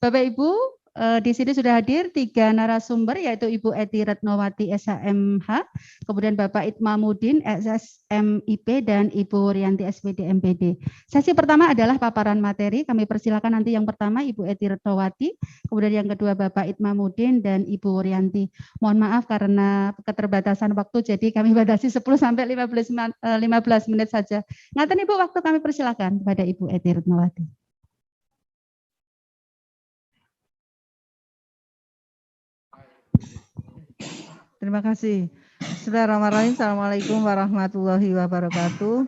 Bapak Ibu, di sini sudah hadir 3 narasumber, yaitu Ibu Eti Retnowati SHMH, kemudian Bapak Itmamudin SSMIP, dan Ibu Rianti SPD MPD. Sesi pertama adalah paparan materi. Kami persilakan nanti yang pertama Ibu Eti Retnowati, kemudian yang kedua Bapak Itmamudin dan Ibu Rianti. Mohon maaf karena keterbatasan waktu, jadi kami batasi 10 sampai 15 menit saja. Ngaten Ibu, waktu kami persilakan kepada Ibu Eti Retnowati. Terima kasih. Bismillahirrahmanirrahim. Assalamualaikum warahmatullahi wabarakatuh.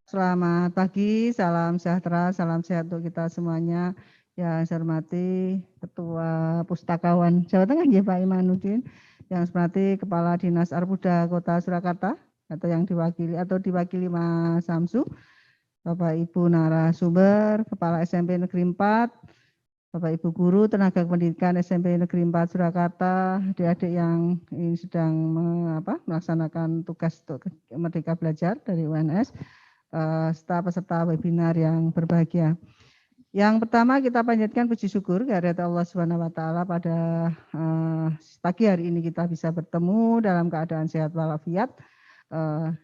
Selamat pagi, salam sejahtera, salam sehat untuk kita semuanya. Yang saya hormati Ketua Pustakawan Jawa Tengah, ya, Pak Imanuddin. Yang saya hormati Kepala Dinas Arpuda Kota Surakarta atau yang diwakili Mas Samsu, Bapak Ibu narasumber, Kepala SMP Negeri 4, Bapak Ibu guru, tenaga pendidikan SMP Negeri 4 Surakarta, adik-adik yang ini sedang melaksanakan tugas untuk Merdeka Belajar dari UNS, serta peserta webinar yang berbahagia. Yang pertama kita panjatkan puji syukur kehadirat Allah Subhanahu wa taala pada pagi hari ini kita bisa bertemu dalam keadaan sehat walafiat.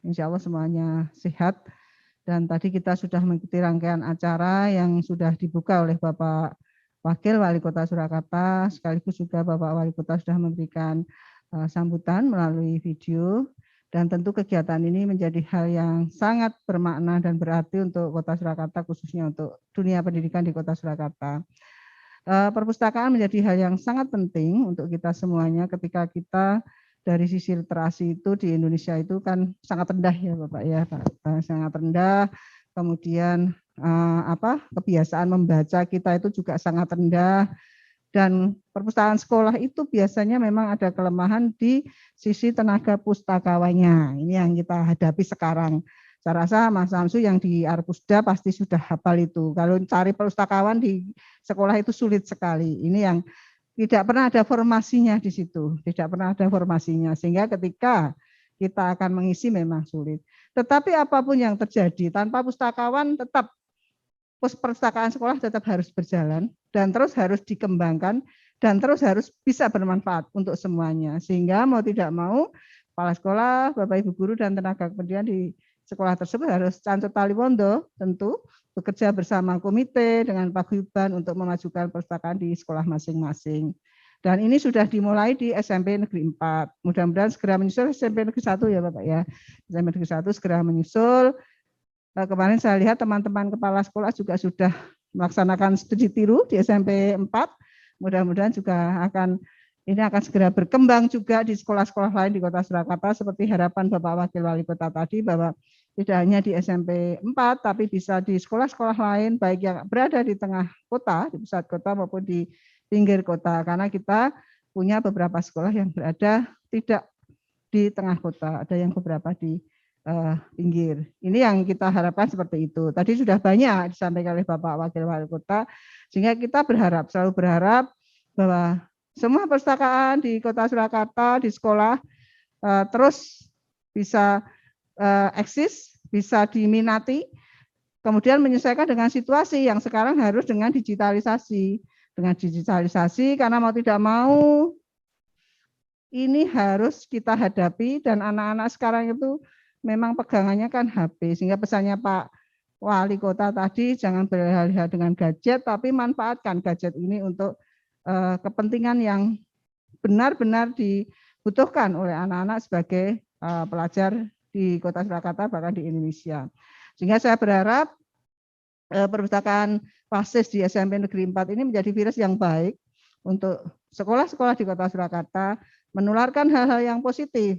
Insya Allah semuanya sehat. Dan tadi kita sudah mengikuti rangkaian acara yang sudah dibuka oleh Bapak Wakil Wali Kota Surakarta, sekaligus juga Bapak Wali Kota sudah memberikan sambutan melalui video, dan tentu kegiatan ini menjadi hal yang sangat bermakna dan berarti untuk Kota Surakarta, khususnya untuk dunia pendidikan di Kota Surakarta. Perpustakaan menjadi hal yang sangat penting untuk kita semuanya ketika kita dari sisi literasi itu di Indonesia itu kan sangat rendah ya Bapak ya, sangat rendah. Kemudian kebiasaan membaca kita itu juga sangat rendah, dan perpustakaan sekolah itu biasanya memang ada kelemahan di sisi tenaga pustakawannya. Ini yang kita hadapi sekarang. Saya rasa Mas Samsu yang di Arpusda pasti sudah hafal itu. Kalau cari pustakawan di sekolah itu sulit sekali. Ini yang tidak pernah ada formasinya di situ, tidak pernah ada formasinya, sehingga ketika kita akan mengisi memang sulit. Tetapi apapun yang terjadi, tanpa pustakawan tetap perpustakaan sekolah tetap harus berjalan dan terus harus dikembangkan dan terus harus bisa bermanfaat untuk semuanya. Sehingga mau tidak mau kepala sekolah, Bapak Ibu guru dan tenaga kependidikan di sekolah tersebut harus cancur tali wondo, tentu bekerja bersama komite dengan paguyuban untuk memajukan perpustakaan di sekolah masing-masing. Dan ini sudah dimulai di SMP Negeri 4. Mudah-mudahan segera menyusul SMP Negeri 1 ya Bapak ya. SMP Negeri 1 segera menyusul. Kemarin saya lihat teman-teman kepala sekolah juga sudah melaksanakan studi tiru di SMP 4. Mudah-mudahan juga akan segera berkembang juga di sekolah-sekolah lain di Kota Surakarta, seperti harapan Bapak Wakil Wali Kota tadi, bahwa tidak hanya di SMP 4, tapi bisa di sekolah-sekolah lain, baik yang berada di tengah kota, di pusat kota maupun di pinggir kota. Karena kita punya beberapa sekolah yang berada tidak di tengah kota, ada yang beberapa di pinggir. Ini yang kita harapkan seperti itu. Tadi sudah banyak disampaikan oleh Bapak Wakil Wali Kota, sehingga kita selalu berharap bahwa semua perpustakaan di Kota Surakarta, di sekolah, terus bisa eksis, bisa diminati, kemudian menyesuaikan dengan situasi yang sekarang harus dengan digitalisasi. Dengan digitalisasi, karena mau tidak mau, ini harus kita hadapi, dan anak-anak sekarang itu memang pegangannya kan HP, sehingga pesannya Pak Wali Kota tadi, jangan berleha-leha dengan gadget, tapi manfaatkan gadget ini untuk kepentingan yang benar-benar dibutuhkan oleh anak-anak sebagai pelajar di Kota Surakarta, bahkan di Indonesia. Sehingga saya berharap perpustakaan basis di SMP Negeri 4 ini menjadi virus yang baik untuk sekolah-sekolah di Kota Surakarta, menularkan hal-hal yang positif,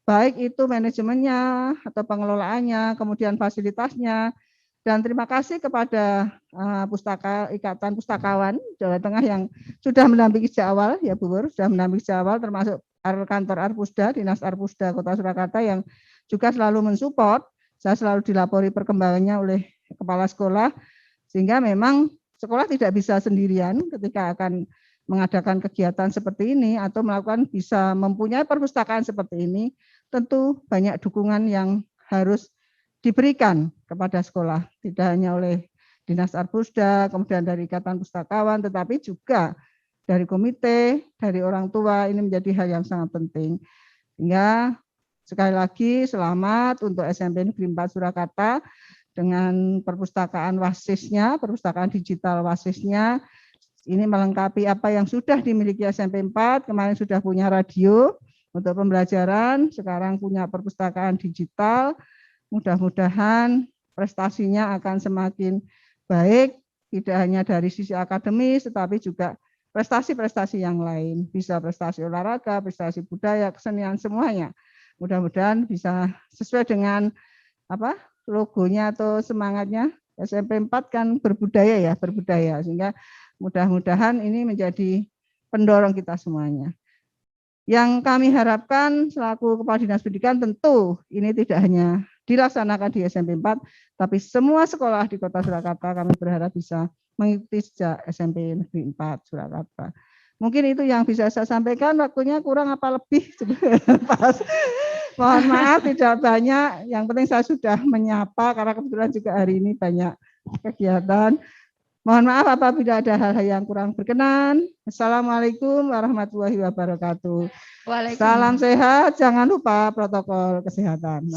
baik itu manajemennya atau pengelolaannya, kemudian fasilitasnya. Dan terima kasih kepada Ikatan Pustakawan Jawa Tengah yang sudah mendampingi sejak awal, ya Bu Wur, sudah mendampingi sejak awal, termasuk kantor Arpusda, Dinas Arpusda Kota Surakarta yang juga selalu mensupport. Saya selalu dilapori perkembangannya oleh kepala sekolah, sehingga memang sekolah tidak bisa sendirian ketika akan mengadakan kegiatan seperti ini atau bisa mempunyai perpustakaan seperti ini. Tentu banyak dukungan yang harus diberikan kepada sekolah, tidak hanya oleh Dinas Arbusda, kemudian dari Ikatan Pustakawan, tetapi juga dari komite, dari orang tua, ini menjadi hal yang sangat penting. Sehingga sekali lagi selamat untuk SMP Negeri 4 Surakarta dengan perpustakaan wasisnya, perpustakaan digital wasisnya. Ini melengkapi apa yang sudah dimiliki SMP 4, kemarin sudah punya radio untuk pembelajaran, sekarang punya perpustakaan digital. Mudah-mudahan prestasinya akan semakin baik, tidak hanya dari sisi akademis, tetapi juga prestasi-prestasi yang lain. Bisa prestasi olahraga, prestasi budaya, kesenian, semuanya. Mudah-mudahan bisa sesuai dengan logonya atau semangatnya. SMP 4 kan berbudaya ya, berbudaya. Sehingga mudah-mudahan ini menjadi pendorong kita semuanya. Yang kami harapkan selaku Kepala Dinas Pendidikan tentu ini tidak hanya dilaksanakan di SMP 4, tapi semua sekolah di Kota Surakarta kami berharap bisa mengikuti sejak SMP Negeri 4 Surakarta. Mungkin itu yang bisa saya sampaikan, waktunya kurang apa lebih. Pas. Mohon maaf tidak banyak, yang penting saya sudah menyapa karena kebetulan juga hari ini banyak kegiatan. Mohon maaf apabila ada hal-hal yang kurang berkenan. Assalamualaikum warahmatullahi wabarakatuh. Salam sehat, jangan lupa protokol kesehatan.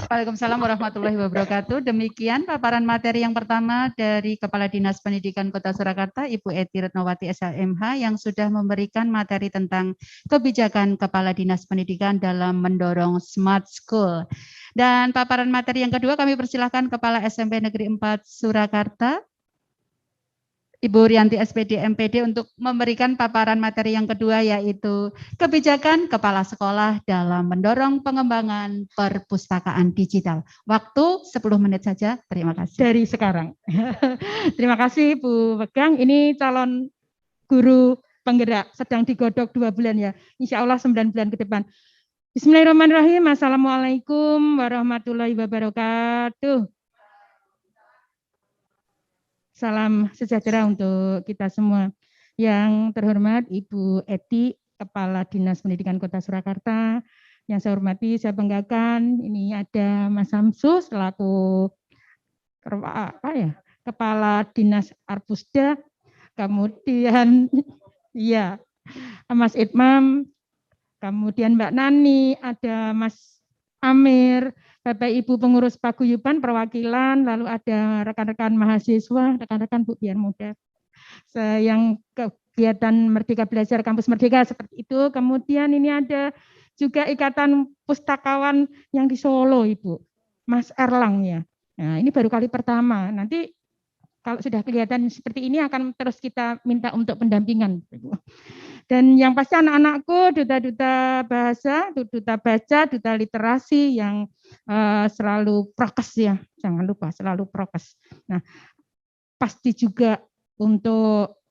Waalaikumsalam warahmatullahi wabarakatuh. Demikian paparan materi yang pertama dari Kepala Dinas Pendidikan Kota Surakarta, Ibu Eti Retnowati SHMH, yang sudah memberikan materi tentang kebijakan Kepala Dinas Pendidikan dalam mendorong Smart School. Dan paparan materi yang kedua kami persilahkan Kepala SMP Negeri 4 Surakarta, Ibu Rianti SPD MPD, untuk memberikan paparan materi yang kedua, yaitu kebijakan kepala sekolah dalam mendorong pengembangan perpustakaan digital. Waktu 10 menit saja, terima kasih. Dari sekarang. Terima kasih Bu Wegang, ini calon guru penggerak sedang digodok 2 bulan ya, insya Allah 9 bulan ke depan. Bismillahirrahmanirrahim. Assalamualaikum warahmatullahi wabarakatuh. Salam sejahtera untuk kita semua. Yang terhormat Ibu Eti, Kepala Dinas Pendidikan Kota Surakarta. Yang saya hormati, saya banggakan ini ada Mas Samsu selaku Kepala Dinas Arbusda. Kemudian ya Mas Itmam, kemudian Mbak Nani, ada Mas Amir, Bapak Ibu pengurus paguyuban perwakilan, lalu ada rekan-rekan mahasiswa, rekan-rekan Bu Biar Muda. Yang kegiatan Merdeka Belajar Kampus Merdeka seperti itu. Kemudian ini ada juga Ikatan Pustakawan yang di Solo, Ibu. Mas Erlang ya. Nah, ini baru kali pertama. Nanti kalau sudah kelihatan seperti ini akan terus kita minta untuk pendampingan. Dan yang pasti anak-anakku, duta-duta bahasa, duta baca, duta literasi yang selalu prokes ya, jangan lupa selalu prokes. Nah, pasti juga untuk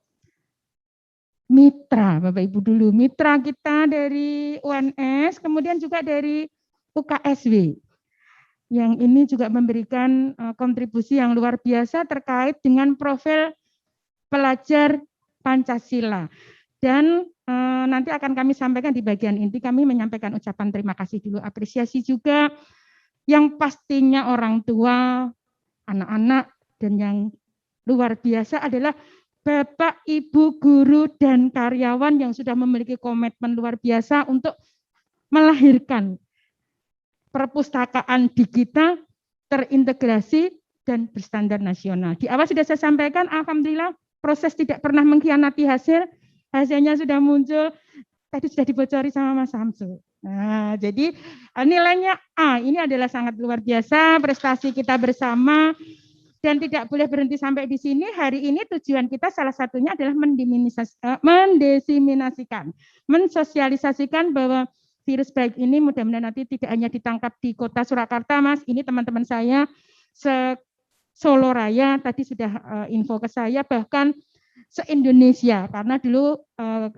mitra, Bapak Ibu dulu, mitra kita dari UNS, kemudian juga dari UKSW. Yang ini juga memberikan kontribusi yang luar biasa terkait dengan profil pelajar Pancasila. Dan nanti akan kami sampaikan di bagian inti, kami menyampaikan ucapan terima kasih dulu, apresiasi juga yang pastinya orang tua, anak-anak, dan yang luar biasa adalah Bapak, Ibu, guru, dan karyawan yang sudah memiliki komitmen luar biasa untuk melahirkan perpustakaan digital terintegrasi dan berstandar nasional. Di awal sudah saya sampaikan, alhamdulillah proses tidak pernah mengkhianati hasil. Hasilnya sudah muncul, tadi sudah dibocori sama Mas Samsu. Nah, jadi nilainya A, ini adalah sangat luar biasa, prestasi kita bersama, dan tidak boleh berhenti sampai di sini. Hari ini tujuan kita salah satunya adalah mendesiminasikan, mensosialisasikan bahwa virus baik ini mudah-mudahan nanti tidak hanya ditangkap di Kota Surakarta, Mas. Ini teman-teman saya se-Solo Raya, tadi sudah info ke saya, bahkan se-Indonesia, karena dulu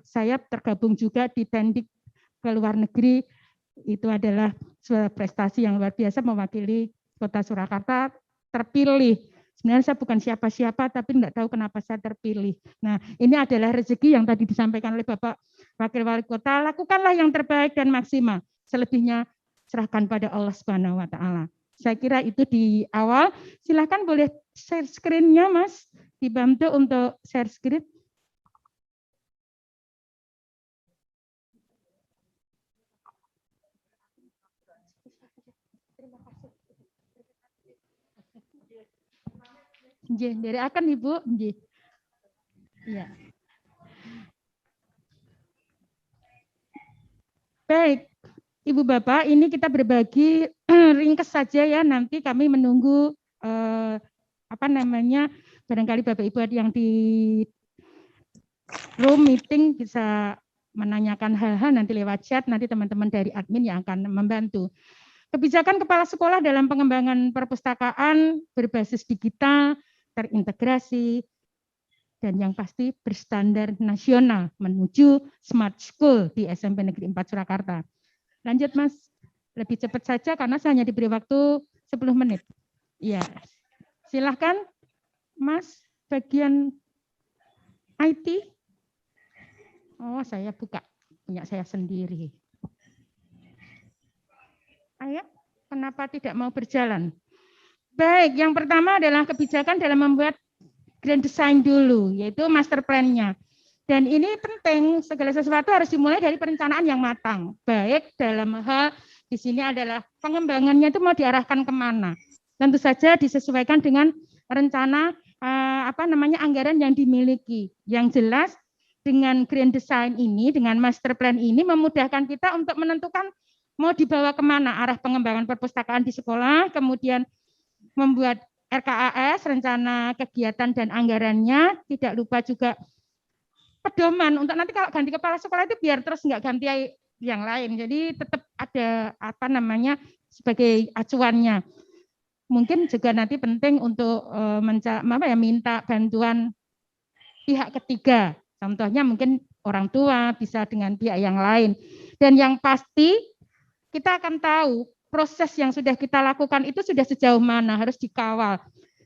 saya tergabung juga di Tendik ke luar negeri, itu adalah sebuah prestasi yang luar biasa mewakili Kota Surakarta, terpilih. Sebenarnya saya bukan siapa-siapa, tapi enggak tahu kenapa saya terpilih. Nah, ini adalah rezeki yang tadi disampaikan oleh Bapak Wakil Wali Kota, lakukanlah yang terbaik dan maksimal. Selebihnya serahkan pada Allah Subhanahu wa Ta'ala. Saya kira itu di awal, silakan boleh share screen-nya, Mas. Dibantu untuk share screen. Nggih, nderekaken Ibu, nggih. Iya. Baik, Ibu Bapak, ini kita berbagi ringkas saja ya, nanti kami menunggu barangkali Bapak Ibu yang di room meeting bisa menanyakan hal-hal nanti lewat chat, nanti teman-teman dari admin yang akan membantu. Kebijakan kepala sekolah dalam pengembangan perpustakaan berbasis digital, terintegrasi, dan yang pasti berstandar nasional menuju smart school di SMP Negeri 4 Surakarta. Lanjut Mas, lebih cepat saja karena saya hanya diberi waktu 10 menit. Ya, silahkan Mas, bagian IT. Oh, saya buka punya saya sendiri. Ayo, kenapa tidak mau berjalan? Baik, yang pertama adalah kebijakan dalam membuat grand design dulu, yaitu master plan-nya. Dan ini penting, segala sesuatu harus dimulai dari perencanaan yang matang. Baik dalam hal di sini adalah pengembangannya itu mau diarahkan kemana. Tentu saja disesuaikan dengan rencana anggaran yang dimiliki. Yang jelas dengan grand design ini, dengan master plan ini memudahkan kita untuk menentukan mau dibawa kemana arah pengembangan perpustakaan di sekolah, kemudian membuat RKAS, rencana kegiatan dan anggarannya, tidak lupa juga pedoman untuk nanti kalau ganti kepala sekolah itu biar terus nggak ganti yang lain. Jadi tetap ada sebagai acuannya. Mungkin juga nanti penting untuk minta bantuan pihak ketiga. Contohnya mungkin orang tua bisa dengan pihak yang lain. Dan yang pasti kita akan tahu proses yang sudah kita lakukan itu sudah sejauh mana, harus dikawal.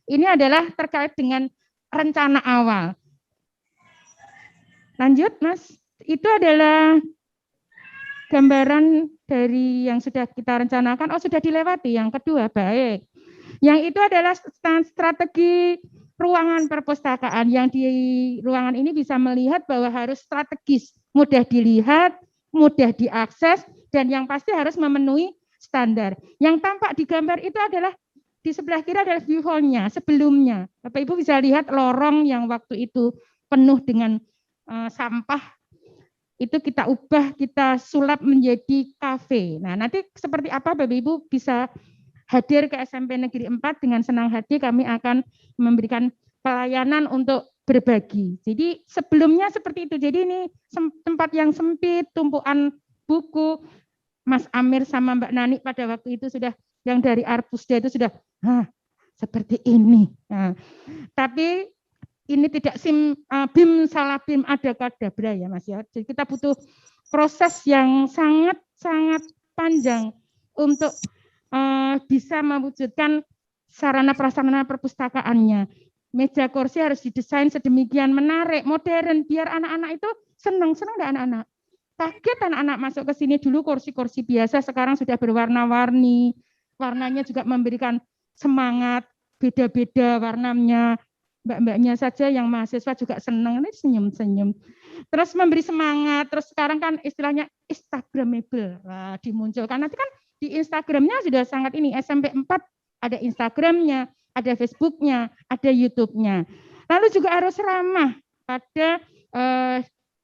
Ini adalah terkait dengan rencana awal. Lanjut, Mas. Itu adalah gambaran dari yang sudah kita rencanakan. Oh, sudah dilewati. Yang kedua, baik. Yang itu adalah strategi ruangan perpustakaan. Yang di ruangan ini bisa melihat bahwa harus strategis, mudah dilihat, mudah diakses, dan yang pasti harus memenuhi standar. Yang tampak di gambar itu adalah di sebelah kiri adalah view hall-nya sebelumnya. Bapak Ibu bisa lihat lorong yang waktu itu penuh dengan sampah. Itu kita ubah, kita sulap menjadi kafe. Nah, nanti seperti apa Bapak Ibu bisa hadir ke SMP Negeri 4 dengan senang hati kami akan memberikan pelayanan untuk berbagi. Jadi sebelumnya seperti itu. Jadi ini tempat yang sempit, tumpukan buku. Mas Amir sama Mbak Nani pada waktu itu sudah yang dari Arpusda itu sudah seperti ini. Nah, tapi ini tidak bim salah bim ada kadabra ya Mas ya. Jadi kita butuh proses yang sangat panjang untuk bisa mewujudkan sarana prasarana perpustakaannya. Meja kursi harus didesain sedemikian menarik, modern, biar anak-anak itu senang enggak anak-anak? Kaget anak-anak masuk ke sini dulu kursi-kursi biasa, sekarang sudah berwarna-warni, warnanya juga memberikan semangat, beda-beda warnanya, mbak-mbaknya saja yang mahasiswa juga senang, ini senyum-senyum. Terus memberi semangat, terus sekarang kan istilahnya Instagramable, dimunculkan. Nanti kan di Instagramnya sudah sangat ini, SMP 4 ada Instagramnya, ada Facebooknya, ada YouTube-nya. Lalu juga harus ramah pada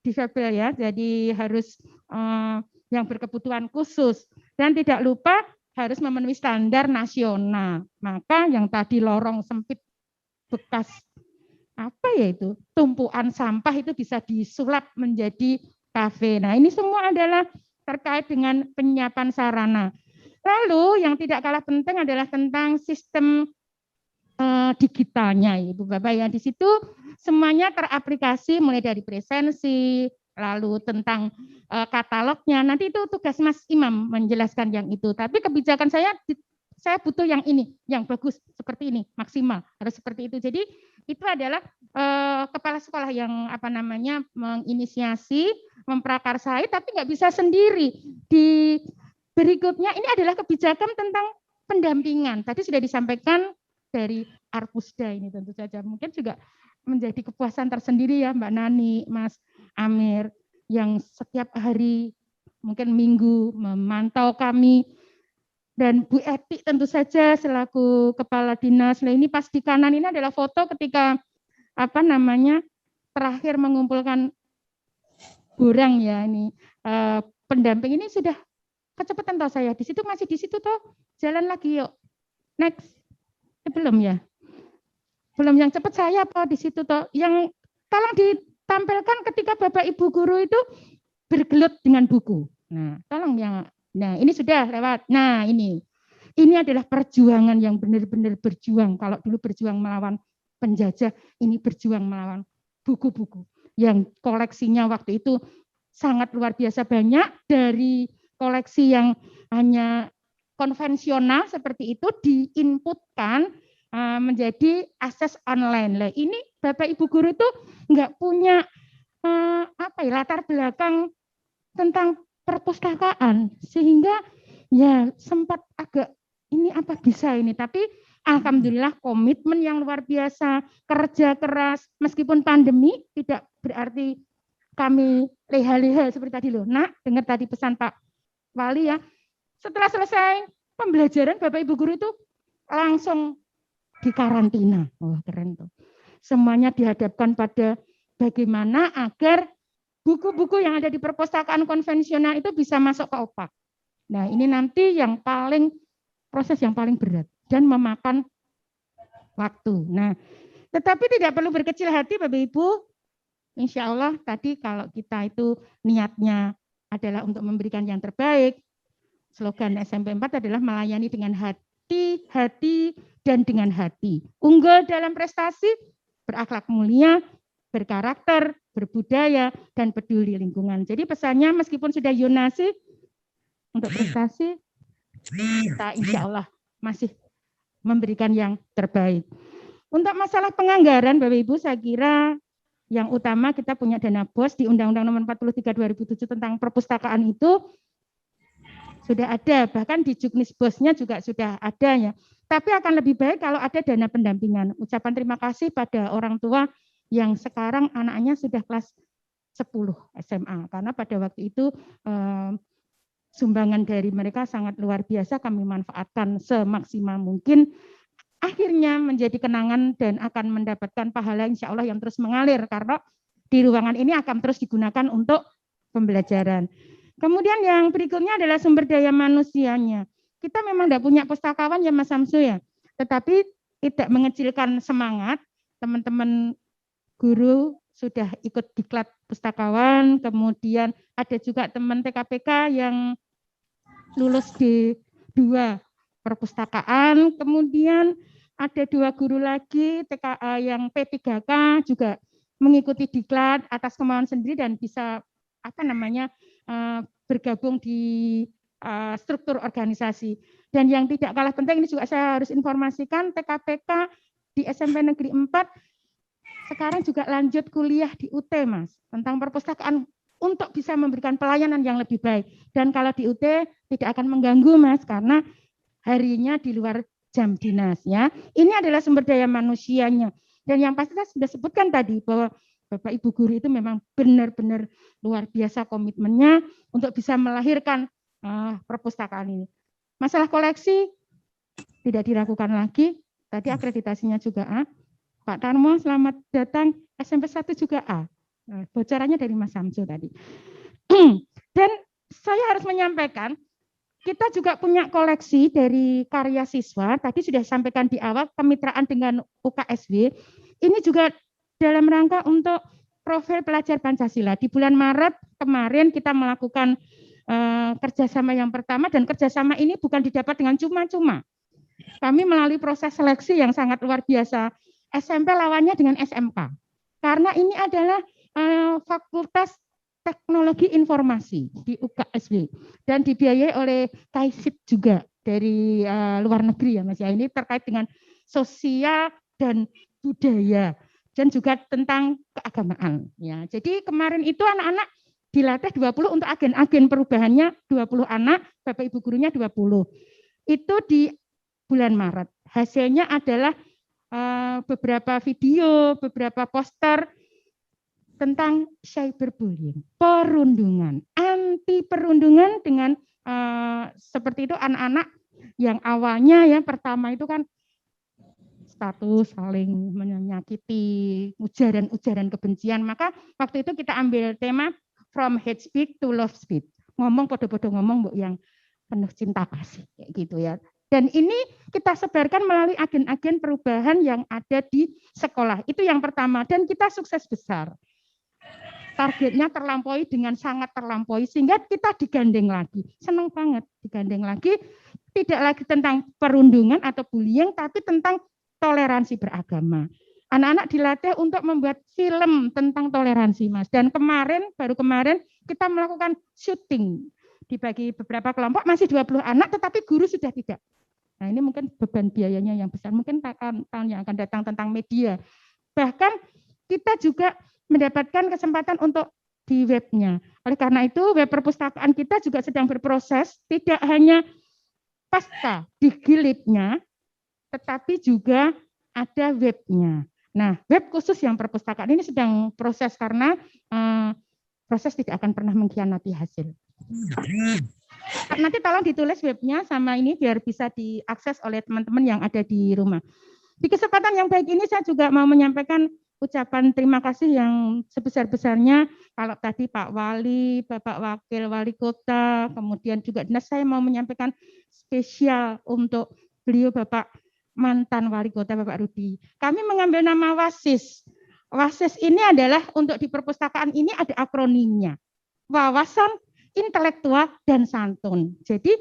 difabel ya, jadi harus yang berkebutuhan khusus. Dan tidak lupa harus memenuhi standar nasional. Maka yang tadi lorong sempit bekas tumpuan sampah itu bisa disulap menjadi kafe. Nah, ini semua adalah terkait dengan penyiapan sarana. Lalu yang tidak kalah penting adalah tentang sistem digitalnya, Ibu Bapak ya. Di situ semuanya teraplikasi mulai dari presensi, lalu tentang katalognya. Nanti itu tugas Mas Imam menjelaskan yang itu. Tapi kebijakan saya butuh yang ini, yang bagus seperti ini, maksimal harus seperti itu. Jadi itu adalah kepala sekolah yang menginisiasi, memprakarsai, tapi nggak bisa sendiri. Di berikutnya ini adalah kebijakan tentang pendampingan. Tadi sudah disampaikan dari Arpusda ini tentu saja mungkin juga menjadi kepuasan tersendiri ya Mbak Nani, Mas Amir, yang setiap hari mungkin minggu memantau kami, dan Bu Eti tentu saja selaku Kepala Dinas. Nah ini pas di kanan ini adalah foto ketika terakhir mengumpulkan burang ya ini. Pendamping ini sudah kecepatan toh saya, di situ masih di situ toh, jalan lagi yuk, next. Belum ya? Belum, yang cepat saya apa di situ toh, yang tolong ditampilkan ketika Bapak Ibu guru itu bergelut dengan buku. Nah, tolong yang, nah ini sudah lewat. Nah ini adalah perjuangan yang benar-benar berjuang. Kalau dulu berjuang melawan penjajah, ini berjuang melawan buku-buku yang koleksinya waktu itu sangat luar biasa banyak, dari koleksi yang hanya konvensional seperti itu diinputkan menjadi akses online. Lah ini Bapak Ibu guru itu nggak punya latar belakang tentang perpustakaan, sehingga ya sempat agak ini apa bisa ini, tapi alhamdulillah komitmen yang luar biasa, kerja keras, meskipun pandemi tidak berarti kami leha-leha seperti tadi loh. Nah, dengar tadi pesan Pak Wali ya, setelah selesai pembelajaran Bapak Ibu guru itu langsung di karantina. Wah, keren tuh. Semuanya dihadapkan pada bagaimana agar buku-buku yang ada di perpustakaan konvensional itu bisa masuk ke opak. Nah, ini nanti yang proses yang paling berat dan memakan waktu. Nah, tetapi tidak perlu berkecil hati Bapak Ibu. Insya Allah tadi kalau kita itu niatnya adalah untuk memberikan yang terbaik, slogan SMP 4 adalah melayani dengan hati, dan dengan hati. Unggul dalam prestasi, berakhlak mulia, berkarakter, berbudaya, dan peduli lingkungan. Jadi pesannya meskipun sudah yonasi untuk prestasi, kita insya Allah masih memberikan yang terbaik. Untuk masalah penganggaran Bapak Ibu, saya kira yang utama kita punya dana BOS di Undang-Undang Nomor 43 2007 tentang perpustakaan itu sudah ada, bahkan di Juknis BOS-nya juga sudah ada ya. Tapi akan lebih baik kalau ada dana pendampingan. Ucapan terima kasih pada orang tua yang sekarang anaknya sudah kelas 10 SMA, karena pada waktu itu sumbangan dari mereka sangat luar biasa, kami manfaatkan semaksimal mungkin. Akhirnya menjadi kenangan dan akan mendapatkan pahala insya Allah yang terus mengalir, karena di ruangan ini akan terus digunakan untuk pembelajaran. Kemudian yang berikutnya adalah sumber daya manusianya. Kita memang tidak punya pustakawan ya Mas Samsu ya, tetapi tidak mengecilkan semangat. Teman-teman guru sudah ikut diklat pustakawan, kemudian ada juga teman TKPK yang lulus di 2 perpustakaan, kemudian ada 2 guru lagi TKA yang P3K juga mengikuti diklat atas kemauan sendiri dan bisa bergabung di struktur organisasi. Dan yang tidak kalah penting ini juga saya harus informasikan, TKPK di SMP Negeri 4 sekarang juga lanjut kuliah di UT Mas, tentang perpustakaan untuk bisa memberikan pelayanan yang lebih baik. Dan kalau di UT tidak akan mengganggu Mas, karena harinya di luar jam dinas ya. Ini adalah sumber daya manusianya. Dan yang pasti saya sudah sebutkan tadi bahwa Bapak Ibu guru itu memang benar-benar luar biasa komitmennya untuk bisa melahirkan perpustakaan ini. Masalah koleksi tidak diragukan lagi. Tadi akreditasinya juga A. Pak Tarmo selamat datang, SMP 1 juga A. Bocorannya dari Mas Samsu tadi. Dan saya harus menyampaikan, kita juga punya koleksi dari karya siswa, tadi sudah disampaikan di awal, kemitraan dengan UKSW, ini juga dalam rangka untuk profil pelajar Pancasila. Di bulan Maret kemarin kita melakukan kerjasama yang pertama, dan kerjasama ini bukan didapat dengan cuma-cuma. Kami melalui proses seleksi yang sangat luar biasa, SMP lawannya dengan SMK. Karena ini adalah Fakultas Teknologi Informasi di UKSW dan dibiayai oleh KAISIP juga dari luar negeri ya Mas ya. Ini terkait dengan sosial dan budaya dan juga tentang keagamaan ya. Jadi kemarin itu anak-anak dilatih 20 untuk agen-agen perubahannya 20 anak, Bapak Ibu gurunya 20. Itu di bulan Maret. Hasilnya adalah beberapa video, beberapa poster tentang cyberbullying, perundungan, anti perundungan dengan seperti itu anak-anak yang awalnya ya pertama itu kan status saling menyakiti, ujaran-ujaran kebencian. Maka waktu itu kita ambil tema from hate speech to love speech. Ngomong podo-podo ngomong yang penuh cinta kasih kayak gitu ya. Dan ini kita sebarkan melalui agen-agen perubahan yang ada di sekolah. Itu yang pertama dan kita sukses besar. Targetnya terlampaui dengan sangat terlampaui sehingga kita digandeng lagi. Senang banget digandeng lagi. Tidak lagi tentang perundungan atau bullying tapi tentang toleransi beragama. Anak-anak dilatih untuk membuat film tentang toleransi, Mas. Dan baru kemarin kita melakukan syuting dibagi beberapa kelompok, masih 20 anak, tetapi guru sudah tidak. Nah ini mungkin beban biayanya yang besar, mungkin tahun yang akan datang tentang media. Bahkan kita juga mendapatkan kesempatan untuk di webnya. Oleh karena itu web perpustakaan kita juga sedang berproses, tidak hanya pasca digilitnya, tetapi juga ada webnya. Nah, web khusus yang perpustakaan ini sedang proses karena proses tidak akan pernah mengkhianati hasil. Nanti tolong ditulis webnya sama ini biar bisa diakses oleh teman-teman yang ada di rumah. Di kesempatan yang baik ini saya juga mau menyampaikan ucapan terima kasih yang sebesar-besarnya. Kalau tadi Pak Wali, Bapak Wakil Wali Kota, kemudian juga dinas, saya mau menyampaikan spesial untuk beliau Bapak mantan Wali Kota Bapak Rudi. Kami mengambil nama WASIS. WASIS ini adalah untuk di perpustakaan ini ada akronimnya. Wawasan, intelektual, dan santun. Jadi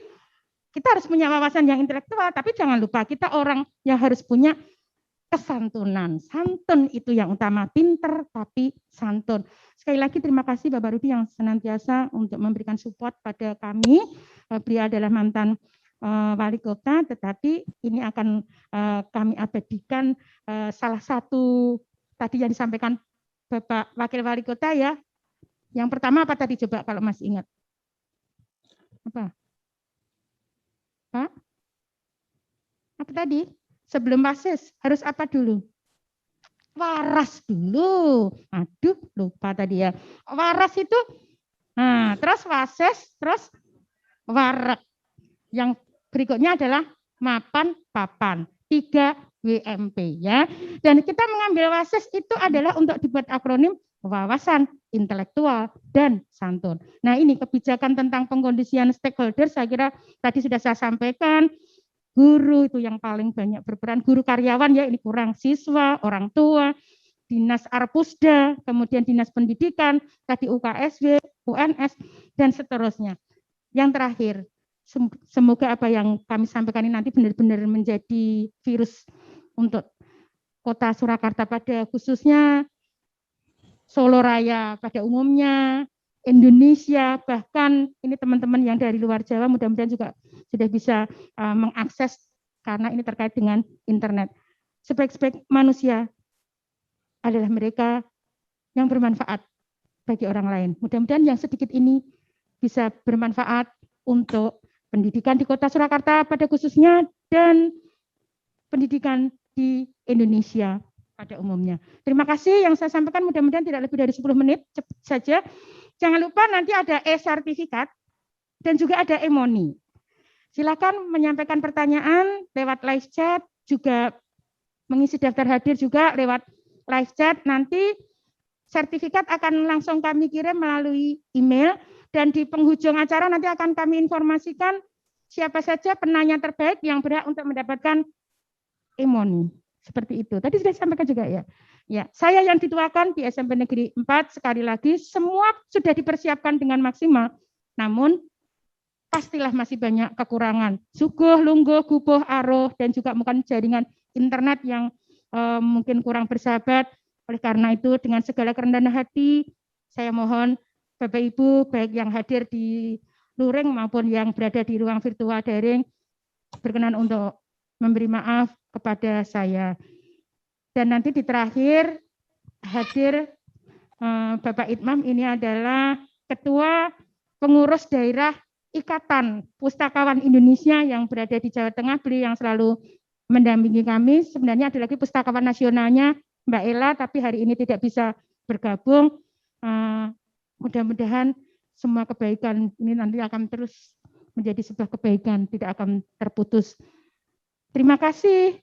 kita harus punya wawasan yang intelektual, tapi jangan lupa kita orang yang harus punya kesantunan. Santun itu yang utama, pinter tapi santun. Sekali lagi terima kasih Bapak Rudi yang senantiasa untuk memberikan support pada kami. Beliau adalah mantan Wali Kota, tetapi ini akan kami abadikan salah satu tadi yang disampaikan Bapak Wakil Wali Kota ya. Yang pertama apa tadi coba kalau Mas ingat? Apa? Pak? Apa tadi? Sebelum WASIS harus apa dulu? Waras dulu. Aduh, lupa tadi ya. Waras itu, nah, terus WASIS, terus warek. Yang berikutnya adalah mapan, papan. 3 WMP ya. Dan kita mengambil WASIS itu adalah untuk dibuat akronim wawasan, intelektual, dan santun. Nah ini kebijakan tentang pengkondisian stakeholder saya kira tadi sudah saya sampaikan. Guru itu yang paling banyak berperan, guru karyawan ya ini kurang, siswa, orang tua, dinas Arpusda, kemudian dinas pendidikan, tadi UKSW, UNS, dan seterusnya. Yang terakhir, semoga apa yang kami sampaikan ini nanti benar-benar menjadi virus untuk Kota Surakarta pada khususnya, Solo Raya pada umumnya, Indonesia, bahkan ini teman-teman yang dari luar Jawa mudah-mudahan juga sudah bisa mengakses karena ini terkait dengan internet. Sebaik-baik manusia adalah mereka yang bermanfaat bagi orang lain. Mudah-mudahan yang sedikit ini bisa bermanfaat untuk pendidikan di Kota Surakarta pada khususnya dan pendidikan di Indonesia pada umumnya. Terima kasih yang saya sampaikan mudah-mudahan tidak lebih dari 10 menit cepat saja. Jangan lupa nanti ada e-sertifikat dan juga ada e-money. Silakan menyampaikan pertanyaan lewat live chat, juga mengisi daftar hadir juga lewat live chat. Nanti sertifikat akan langsung kami kirim melalui email dan di penghujung acara nanti akan kami informasikan siapa saja penanya terbaik yang berhak untuk mendapatkan e-money. Seperti itu. Tadi sudah disampaikan juga ya. Ya, saya yang dituakan di SMP Negeri 4 sekali lagi semua sudah dipersiapkan dengan maksimal. Namun pastilah masih banyak kekurangan. Suguh, lungguh, gubuh, aruh dan juga mungkin jaringan internet yang mungkin kurang bersahabat. Oleh karena itu dengan segala kerendahan hati saya mohon Bapak Ibu baik yang hadir di luring maupun yang berada di ruang virtual daring berkenan untuk memberi maaf kepada saya. Dan nanti di terakhir hadir Bapak Itmam ini adalah Ketua Pengurus Daerah Ikatan Pustakawan Indonesia yang berada di Jawa Tengah. Beliau yang selalu mendampingi kami. Sebenarnya ada lagi pustakawan nasionalnya Mbak Ella, tapi hari ini tidak bisa bergabung. Mudah-mudahan semua kebaikan ini nanti akan terus menjadi sebuah kebaikan, tidak akan terputus. Terima kasih,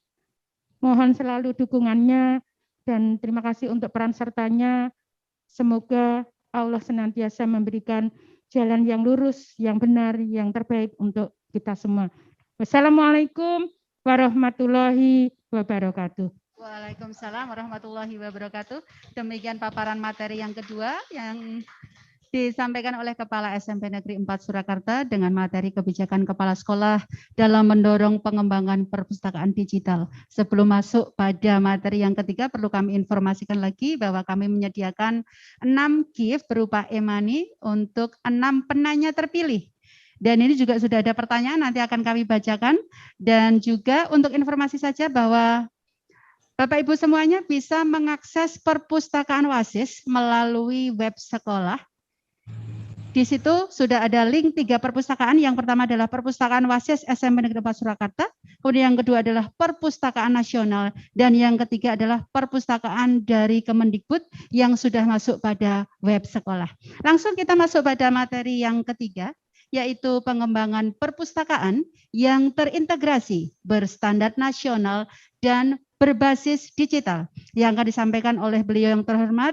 mohon selalu dukungannya, dan terima kasih untuk peran sertanya. Semoga Allah senantiasa memberikan jalan yang lurus, yang benar, yang terbaik untuk kita semua. Wassalamualaikum warahmatullahi wabarakatuh. Waalaikumsalam warahmatullahi wabarakatuh. Demikian paparan materi yang kedua yang disampaikan oleh Kepala SMP Negeri 4 Surakarta dengan materi kebijakan kepala sekolah dalam mendorong pengembangan perpustakaan digital. Sebelum masuk pada materi yang ketiga, perlu kami informasikan lagi bahwa kami menyediakan 6 gift berupa e-money untuk 6 penanya terpilih. Dan ini juga sudah ada pertanyaan, nanti akan kami bacakan. Dan juga untuk informasi saja bahwa Bapak Ibu semuanya bisa mengakses perpustakaan WASIS melalui web sekolah. Di situ sudah ada link 3 perpustakaan. Yang pertama adalah Perpustakaan WASIS SMP Negeri 4 Surakarta. Kemudian yang kedua adalah Perpustakaan Nasional. Dan yang ketiga adalah perpustakaan dari Kemendikbud yang sudah masuk pada web sekolah. Langsung kita masuk pada materi yang ketiga, yaitu pengembangan perpustakaan yang terintegrasi, berstandar nasional, dan berbasis digital. Yang akan disampaikan oleh beliau yang terhormat,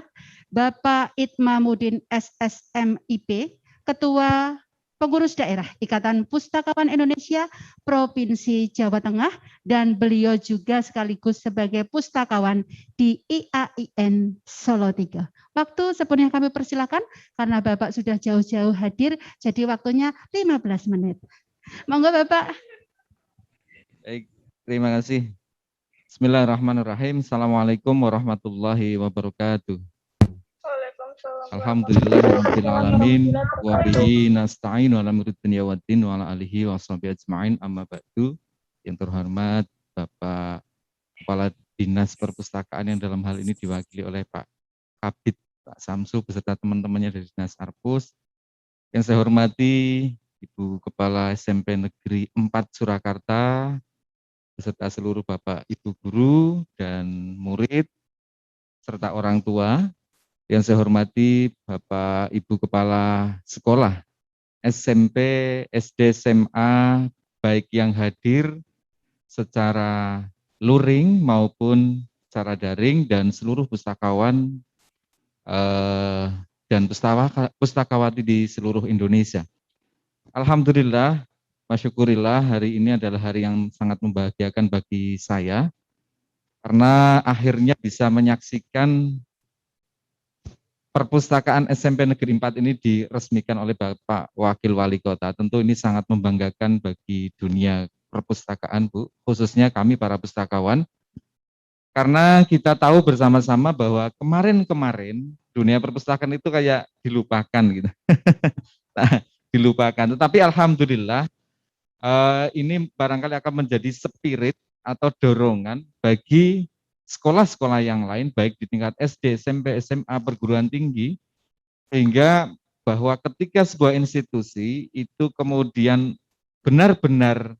Bapak Itmamudin SSMIP, Ketua Pengurus Daerah Ikatan Pustakawan Indonesia Provinsi Jawa Tengah, dan beliau juga sekaligus sebagai pustakawan di IAIN Solo 3. Waktu sepenuhnya kami persilakan karena Bapak sudah jauh-jauh hadir, jadi waktunya 15 menit. Monggo Bapak. Baik, terima kasih. Bismillahirrahmanirrahim. Assalamualaikum warahmatullahi wabarakatuh. Alhamdulillahirrahmanirrahim. Wa bihi nasta'in wa ala amri dunya waddin wa ala alihi wa sahbihi ajma'in amma ba'du. Yang terhormat Bapak Kepala Dinas Perpustakaan yang dalam hal ini diwakili oleh Pak Kabid, Pak Samsu beserta teman-temannya dari Dinas Arpus. Yang saya hormati Ibu Kepala SMP Negeri 4 Surakarta beserta seluruh Bapak Ibu guru dan murid serta orang tua. Yang saya hormati Bapak Ibu Kepala Sekolah SMP, SD, SMA, baik yang hadir secara luring maupun secara daring, dan seluruh pustakawan dan pustakawati di seluruh Indonesia. Alhamdulillah, masyukurillah, hari ini adalah hari yang sangat membahagiakan bagi saya karena akhirnya bisa menyaksikan perpustakaan SMP Negeri 4 ini diresmikan oleh Bapak Wakil Wali Kota. Tentu ini sangat membanggakan bagi dunia perpustakaan, Bu, khususnya kami para pustakawan. Karena kita tahu bersama-sama bahwa kemarin-kemarin dunia perpustakaan itu kayak dilupakan gitu. Nah, dilupakan. Tetapi alhamdulillah ini barangkali akan menjadi spirit atau dorongan bagi sekolah-sekolah yang lain, baik di tingkat SD, SMP, SMA, perguruan tinggi, sehingga bahwa ketika sebuah institusi itu kemudian benar-benar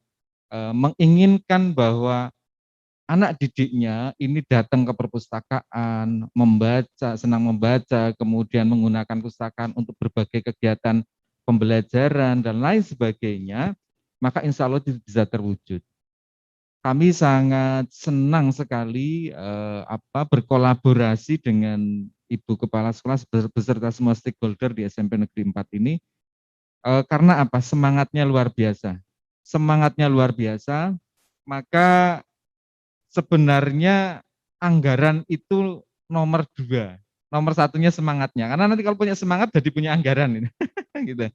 menginginkan bahwa anak didiknya ini datang ke perpustakaan, membaca, senang membaca, kemudian menggunakan pustakaan untuk berbagai kegiatan pembelajaran dan lain sebagainya, maka insya Allah bisa terwujud. Kami sangat senang sekali berkolaborasi dengan Ibu Kepala Sekolah beserta semua stakeholder di SMP Negeri 4 ini, karena apa? Semangatnya luar biasa. Semangatnya luar biasa, maka sebenarnya anggaran itu nomor 2. Nomor 1-nya semangatnya. Karena nanti kalau punya semangat jadi punya anggaran. Gitu.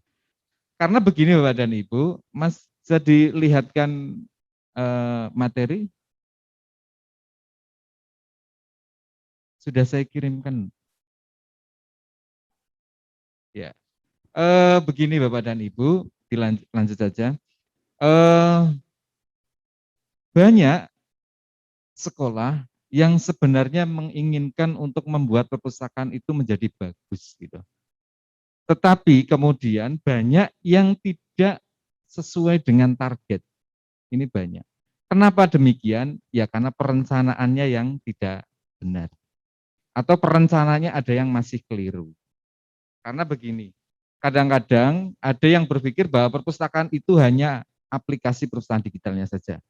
Karena begini Bapak dan Ibu, Mas bisa dilihatkan materi. Sudah saya kirimkan. Ya. Begini Bapak dan Ibu, lanjut saja. Banyak sekolah yang sebenarnya menginginkan untuk membuat perpustakaan itu menjadi bagus gitu. Tetapi kemudian banyak yang tidak sesuai dengan target. Ini banyak. Kenapa demikian? Ya karena perencanaannya yang tidak benar. Atau perencanaannya ada yang masih keliru. Karena begini, kadang-kadang ada yang berpikir bahwa perpustakaan itu hanya aplikasi perusahaan digitalnya saja.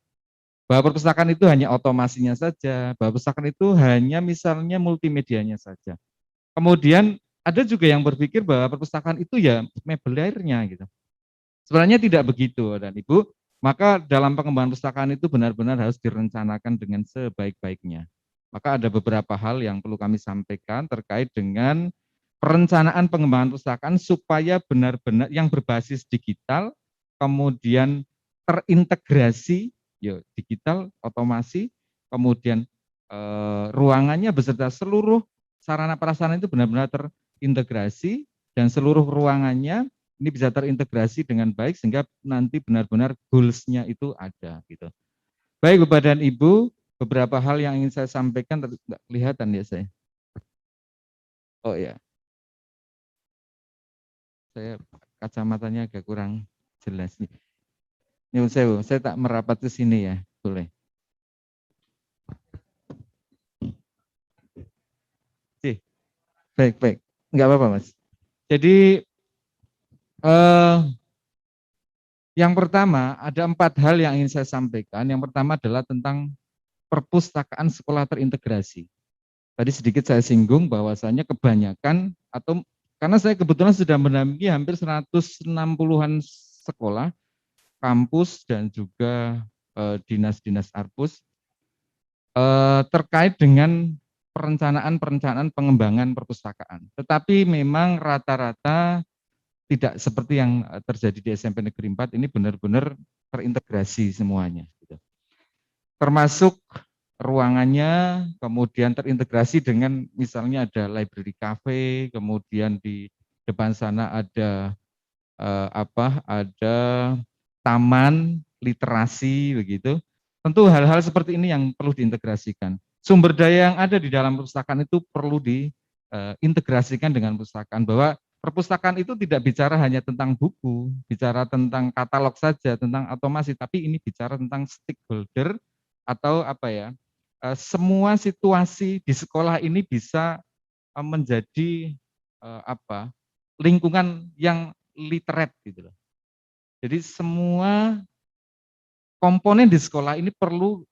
Bahwa perpustakaan itu hanya otomasinya saja, bahwa perpustakaan itu hanya misalnya multimedianya saja. Kemudian ada juga yang berpikir bahwa perpustakaan itu ya mebelirnya gitu. Sebenarnya tidak begitu dan Ibu, maka dalam pengembangan perpustakaan itu benar-benar harus direncanakan dengan sebaik-baiknya. Maka ada beberapa hal yang perlu kami sampaikan terkait dengan perencanaan pengembangan perpustakaan supaya benar-benar yang berbasis digital, kemudian terintegrasi, ya digital, otomasi, kemudian ruangannya beserta seluruh sarana prasarana itu benar-benar terintegrasi dan seluruh ruangannya ini bisa terintegrasi dengan baik sehingga nanti benar-benar goals-nya itu ada gitu. Baik Bapak dan Ibu, beberapa hal yang ingin saya sampaikan tidak kelihatan ya saya. Oh ya. Saya kacamatanya agak kurang jelas nih. Nyuwun sewu, saya tak merapat ke sini ya, boleh. Sih, baik, enggak apa-apa Mas. Jadi yang pertama ada 4 hal yang ingin saya sampaikan. Yang pertama adalah tentang perpustakaan sekolah terintegrasi. Tadi sedikit saya singgung bahwasanya kebanyakan atau karena saya kebetulan sudah mendampingi hampir 160-an sekolah, kampus dan juga dinas-dinas Arpus terkait dengan perencanaan pengembangan perpustakaan. Tetapi memang rata-rata tidak seperti yang terjadi di SMP Negeri 4, ini benar-benar terintegrasi semuanya. Gitu. Termasuk ruangannya, kemudian terintegrasi dengan misalnya ada library cafe, kemudian di depan sana ada ada taman literasi begitu. Tentu hal-hal seperti ini yang perlu diintegrasikan. Sumber daya yang ada di dalam perpustakaan itu perlu diintegrasikan dengan perpustakaan, bahwa perpustakaan itu tidak bicara hanya tentang buku, bicara tentang katalog saja, tentang otomasi, tapi ini bicara tentang stakeholder atau apa ya, semua situasi di sekolah ini bisa menjadi lingkungan yang literate gitu loh. Jadi semua komponen di sekolah ini perlu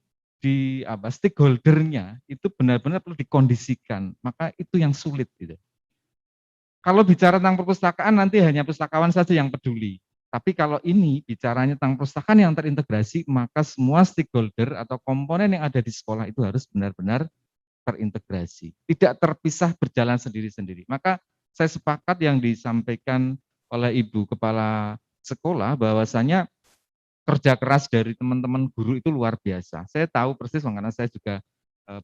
stakeholdernya itu benar-benar perlu dikondisikan, maka itu yang sulit gitu. Kalau bicara tentang perpustakaan nanti hanya pustakawan saja yang peduli. Tapi kalau ini bicaranya tentang perpustakaan yang terintegrasi, maka semua stakeholder atau komponen yang ada di sekolah itu harus benar-benar terintegrasi. Tidak terpisah berjalan sendiri-sendiri. Maka saya sepakat yang disampaikan oleh Ibu Kepala Sekolah bahwasanya kerja keras dari teman-teman guru itu luar biasa. Saya tahu persis karena saya juga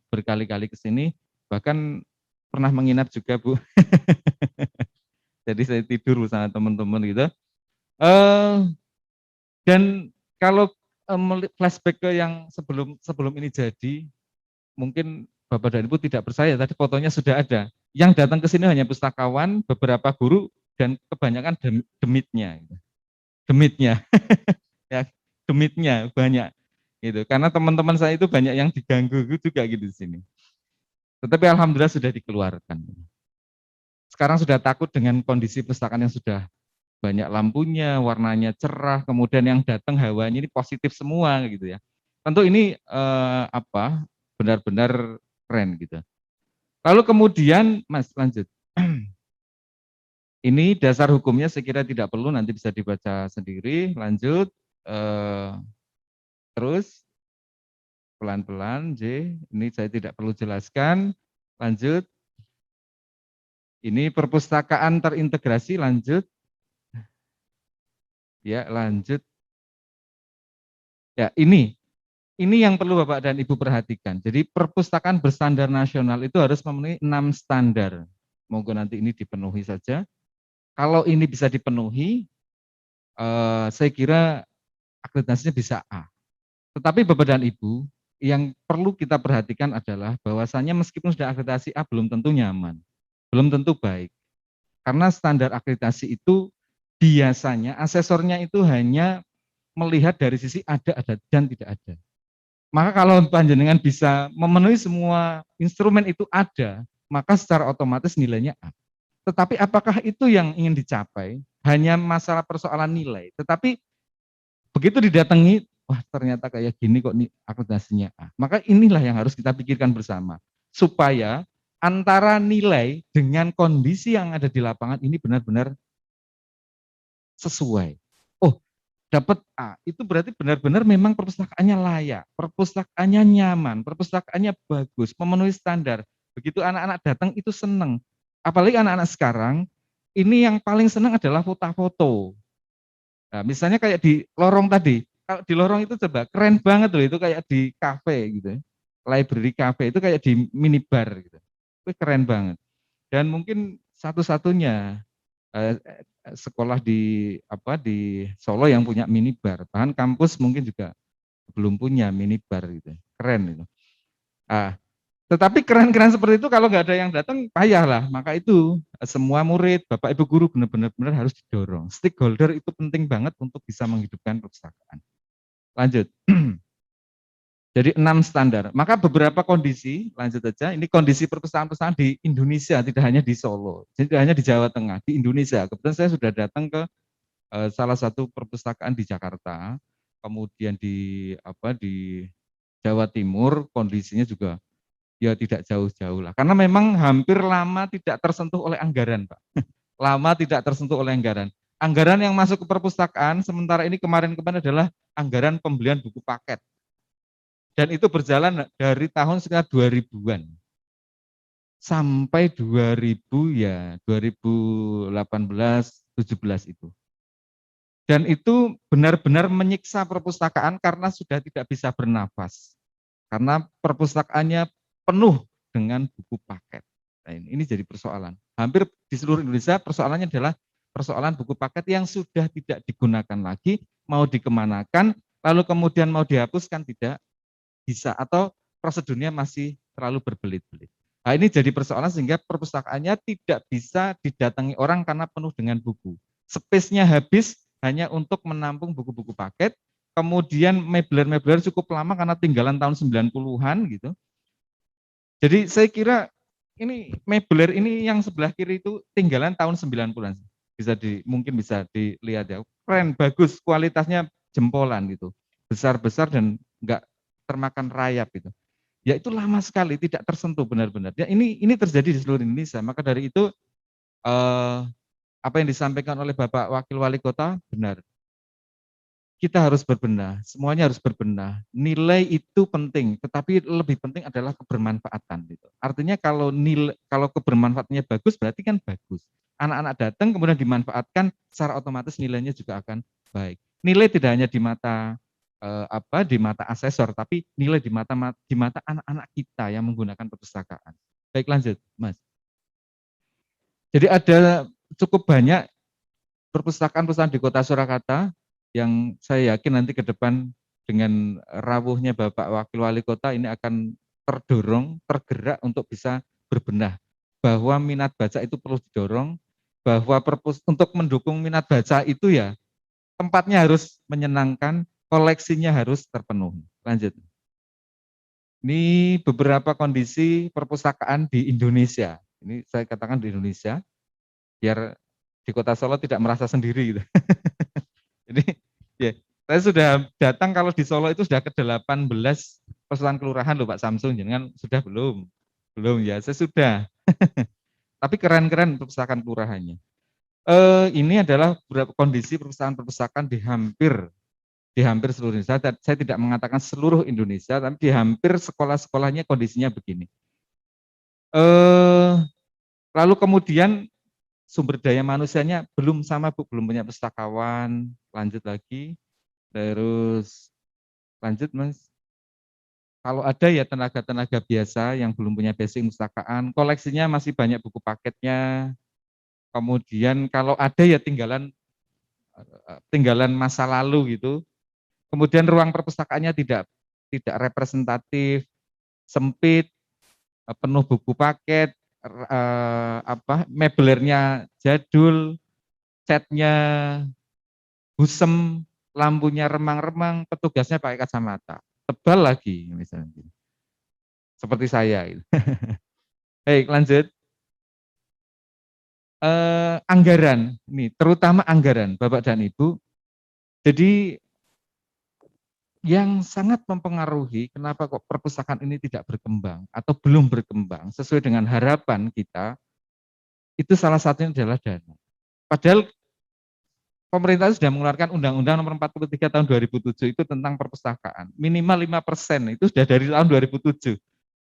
berkali-kali ke sini, bahkan pernah menginap juga Bu. Jadi saya tidur bersama teman-teman gitu. Dan kalau flashback ke yang sebelum ini jadi, mungkin Bapak dan Ibu tidak percaya, tadi fotonya sudah ada. Yang datang ke sini hanya pustakawan, beberapa guru, dan kebanyakan demitnya. Demitnya. Ya, demitnya banyak gitu. Karena teman-teman saya itu banyak yang diganggu juga gitu di sini. Tetapi alhamdulillah sudah dikeluarkan. Sekarang sudah takut dengan kondisi perpustakaan yang sudah banyak lampunya, warnanya cerah, kemudian yang datang hawanya ini positif semua gitu ya. Tentu ini benar-benar keren gitu. Lalu kemudian Mas lanjut. Ini dasar hukumnya saya kira tidak perlu, nanti bisa dibaca sendiri. Lanjut. Terus pelan-pelan J, ini saya tidak perlu jelaskan. Lanjut. Ini perpustakaan terintegrasi, lanjut. Ya, lanjut. Ya, ini yang perlu Bapak dan Ibu perhatikan. Jadi perpustakaan berstandar nasional itu harus memenuhi 6 standar. Moga nanti ini dipenuhi saja. Kalau ini bisa dipenuhi, saya kira akreditasinya bisa A. Tetapi Bapak dan Ibu, yang perlu kita perhatikan adalah bahwasannya meskipun sudah akreditasi A belum tentu nyaman, belum tentu baik. Karena standar akreditasi itu biasanya asesornya itu hanya melihat dari sisi ada dan tidak ada. Maka kalau panjenengan bisa memenuhi semua instrumen itu ada, maka secara otomatis nilainya A. Tetapi apakah itu yang ingin dicapai? Hanya masalah persoalan nilai. Tetapi begitu didatangi, wah ternyata kayak gini kok akuntansinya A. Maka inilah yang harus kita pikirkan bersama. Supaya antara nilai dengan kondisi yang ada di lapangan ini benar-benar sesuai. Oh, dapat A, itu berarti benar-benar memang perpustakaannya layak, perpustakaannya nyaman, perpustakaannya bagus, memenuhi standar. Begitu anak-anak datang itu senang. Apalagi anak-anak sekarang, ini yang paling senang adalah foto-foto. Nah, misalnya kayak di lorong tadi, kalau di lorong itu coba keren banget loh, itu kayak di kafe gitu. Library cafe itu kayak di minibar gitu. Itu keren banget. Dan mungkin satu-satunya sekolah di Solo yang punya minibar. Bahkan kampus mungkin juga belum punya minibar gitu. Keren itu. Nah, tetapi keren-keren seperti itu kalau nggak ada yang datang payah lah. Maka itu semua murid, bapak ibu guru benar-benar harus didorong. Stakeholder itu penting banget untuk bisa menghidupkan perpustakaan. Lanjut. Jadi 6 standar. Maka beberapa kondisi, lanjut aja, ini kondisi perpustakaan-perpustakaan di Indonesia, tidak hanya di Solo, tidak hanya di Jawa Tengah, di Indonesia. Kebetulan saya sudah datang ke salah satu perpustakaan di Jakarta, kemudian di Jawa Timur, kondisinya juga ya tidak jauh-jauh lah. Karena memang hampir lama tidak tersentuh oleh anggaran, Pak. Lama tidak tersentuh oleh anggaran. Anggaran yang masuk ke perpustakaan, sementara ini kemarin-kemarin adalah anggaran pembelian buku paket. Dan itu berjalan dari tahun sekitar 2000-an sampai 2018 17 itu. Dan itu benar-benar menyiksa perpustakaan karena sudah tidak bisa bernafas. Karena perpustakaannya penuh dengan buku paket. Nah, ini jadi persoalan. Hampir di seluruh Indonesia persoalannya adalah persoalan buku paket yang sudah tidak digunakan lagi, mau dikemanakan, lalu kemudian mau dihapuskan tidak bisa atau prosedurnya masih terlalu berbelit-belit. Nah, ini jadi persoalan sehingga perpustakaannya tidak bisa didatangi orang karena penuh dengan buku. Space-nya habis hanya untuk menampung buku-buku paket, kemudian meubilar cukup lama karena tinggalan tahun 90-an gitu. Jadi saya kira ini meubilar ini yang sebelah kiri itu tinggalan tahun 90-an. Mungkin bisa dilihat ya. Keren, bagus, kualitasnya jempolan gitu. Besar-besar dan enggak termakan rayap itu. Ya itu lama sekali tidak tersentuh benar-benar. Ya ini terjadi di seluruh Indonesia. Maka dari itu apa yang disampaikan oleh Bapak Wakil Wali Kota benar. Kita harus berbenah, semuanya harus berbenah. Nilai itu penting, tetapi lebih penting adalah kebermanfaatan gitu. Artinya kalau kebermanfaatannya bagus berarti kan bagus. Anak-anak datang kemudian dimanfaatkan secara otomatis nilainya juga akan baik. Nilai tidak hanya di mata di mata asesor, tapi nilai di mata anak-anak kita yang menggunakan perpustakaan. Baik, lanjut, Mas. Jadi ada cukup banyak perpustakaan-perpustakaan di Kota Surakarta yang saya yakin nanti ke depan dengan rawuhnya Bapak Wakil Wali Kota ini akan tergerak untuk bisa berbenah bahwa minat baca itu perlu didorong, bahwa untuk mendukung minat baca itu ya tempatnya harus menyenangkan, koleksinya harus terpenuhi. Lanjut. Ini beberapa kondisi perpustakaan di Indonesia. Ini saya katakan di Indonesia, biar di Kota Solo tidak merasa sendiri gitu. Jadi ya, saya sudah datang kalau di Solo itu sudah ke-18 perpustakaan kelurahan loh Pak Samsung, jangan sudah belum? Belum ya, saya sudah. Tapi keren-keren perpustakaan kelurahannya. Ini adalah beberapa kondisi perpustakaan di hampir seluruh Indonesia. Saya tidak mengatakan seluruh Indonesia, tapi di hampir sekolah-sekolahnya kondisinya begini. Lalu kemudian sumber daya manusianya belum sama Bu, belum punya pustakawan. Lanjut lagi, terus lanjut Mas. Kalau ada ya tenaga-tenaga biasa yang belum punya basic pustakaan, koleksinya masih banyak buku paketnya. Kemudian kalau ada ya tinggalan masa lalu gitu. Kemudian ruang perpustakaannya tidak representatif, sempit, penuh buku paket, meubilarnya jadul, catnya busem, lampunya remang-remang, petugasnya pakai kacamata. tebal lagi misalnya. Seperti saya. Gitu. Baik, lanjut. Anggaran, ini terutama anggaran Bapak dan Ibu. Jadi yang sangat mempengaruhi kenapa kok perpustakaan ini tidak berkembang atau belum berkembang sesuai dengan harapan kita, itu salah satunya adalah dana. Padahal pemerintah sudah mengeluarkan Undang-Undang Nomor 43 Tahun 2007 itu tentang perpustakaan. Minimal 5% itu sudah dari tahun 2007.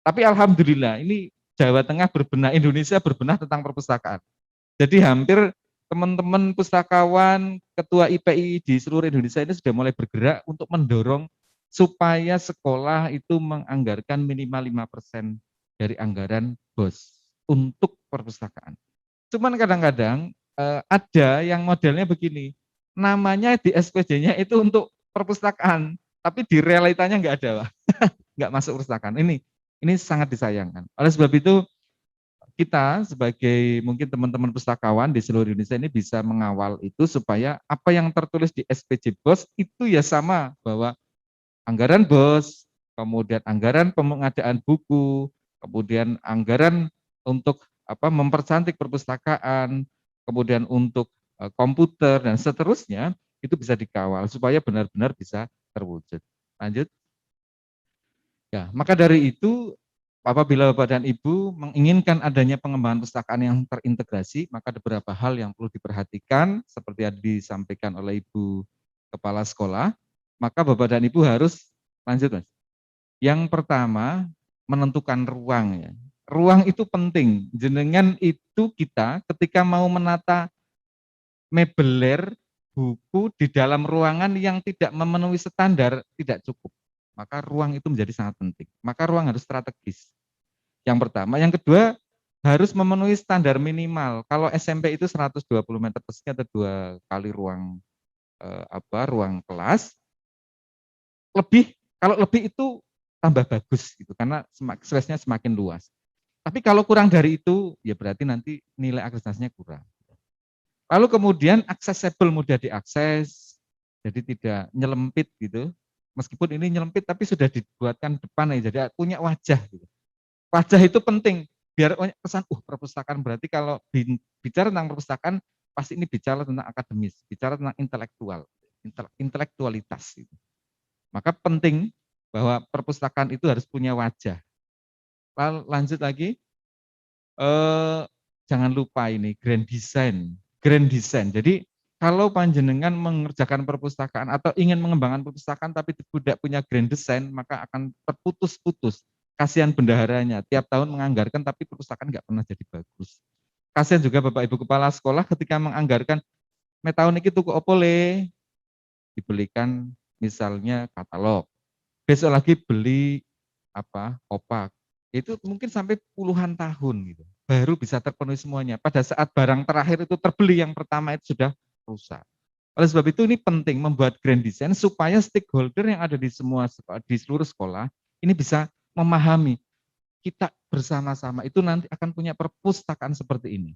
Tapi alhamdulillah ini Jawa Tengah berbenah, Indonesia berbenah tentang perpustakaan. Jadi hampir teman-teman pustakawan, ketua IPI di seluruh Indonesia ini sudah mulai bergerak untuk mendorong supaya sekolah itu menganggarkan minimal 5% dari anggaran BOS untuk perpustakaan. Cuman kadang-kadang ada yang modelnya begini, namanya di SPJ-nya itu untuk perpustakaan, tapi di realitanya nggak ada, Pak. Nggak masuk perpustakaan. Ini sangat disayangkan. Oleh sebab itu, kita sebagai mungkin teman-teman pustakawan di seluruh Indonesia ini bisa mengawal itu supaya apa yang tertulis di SPJ BOS itu ya sama, bahwa anggaran BOS, kemudian anggaran pengadaan buku, kemudian anggaran untuk mempercantik perpustakaan, kemudian untuk komputer dan seterusnya itu bisa dikawal supaya benar-benar bisa terwujud. Lanjut. Ya, maka dari itu apabila Bapak dan Ibu menginginkan adanya pengembangan perpustakaan yang terintegrasi, maka ada beberapa hal yang perlu diperhatikan seperti yang disampaikan oleh Ibu Kepala Sekolah. Maka Bapak dan Ibu harus lanjut, Mas. Yang pertama, menentukan ruang ya. Ruang itu penting. Jenengan itu kita ketika mau menata mebeler buku di dalam ruangan yang tidak memenuhi standar tidak cukup. Maka ruang itu menjadi sangat penting. Maka ruang harus strategis. Yang pertama, yang kedua harus memenuhi standar minimal. Kalau SMP itu 120 meter persegi atau 2 kali ruang ruang kelas. Kalau lebih itu tambah bagus gitu karena space-nya semakin luas. Tapi kalau kurang dari itu ya berarti nanti nilai akreditasinya kurang. Lalu kemudian accessible, mudah diakses, jadi tidak nyelempit gitu. Meskipun ini nyelempit tapi sudah dibuatkan depan ya, jadi punya wajah gitu. Wajah itu penting biar kesan perpustakaan, berarti kalau bicara tentang perpustakaan pasti ini bicara tentang akademis, bicara tentang intelektualitas gitu. Maka penting bahwa perpustakaan itu harus punya wajah. Lalu lanjut lagi, jangan lupa ini grand design. Jadi kalau panjenengan mengerjakan perpustakaan atau ingin mengembangkan perpustakaan tapi tidak punya grand design, maka akan terputus-putus. Kasihan bendaharanya, tiap tahun menganggarkan tapi perpustakaan nggak pernah jadi bagus. Kasihan juga Bapak Ibu Kepala Sekolah ketika menganggarkan tahun ini tuku opole, dibelikan misalnya katalog. Besok lagi beli opak. Itu mungkin sampai puluhan tahun gitu. Baru bisa terpenuhi semuanya. Pada saat barang terakhir itu terbeli yang pertama itu sudah rusak. Oleh sebab itu ini penting membuat grand design supaya stakeholder yang ada di seluruh sekolah ini bisa memahami kita bersama-sama itu nanti akan punya perpustakaan seperti ini.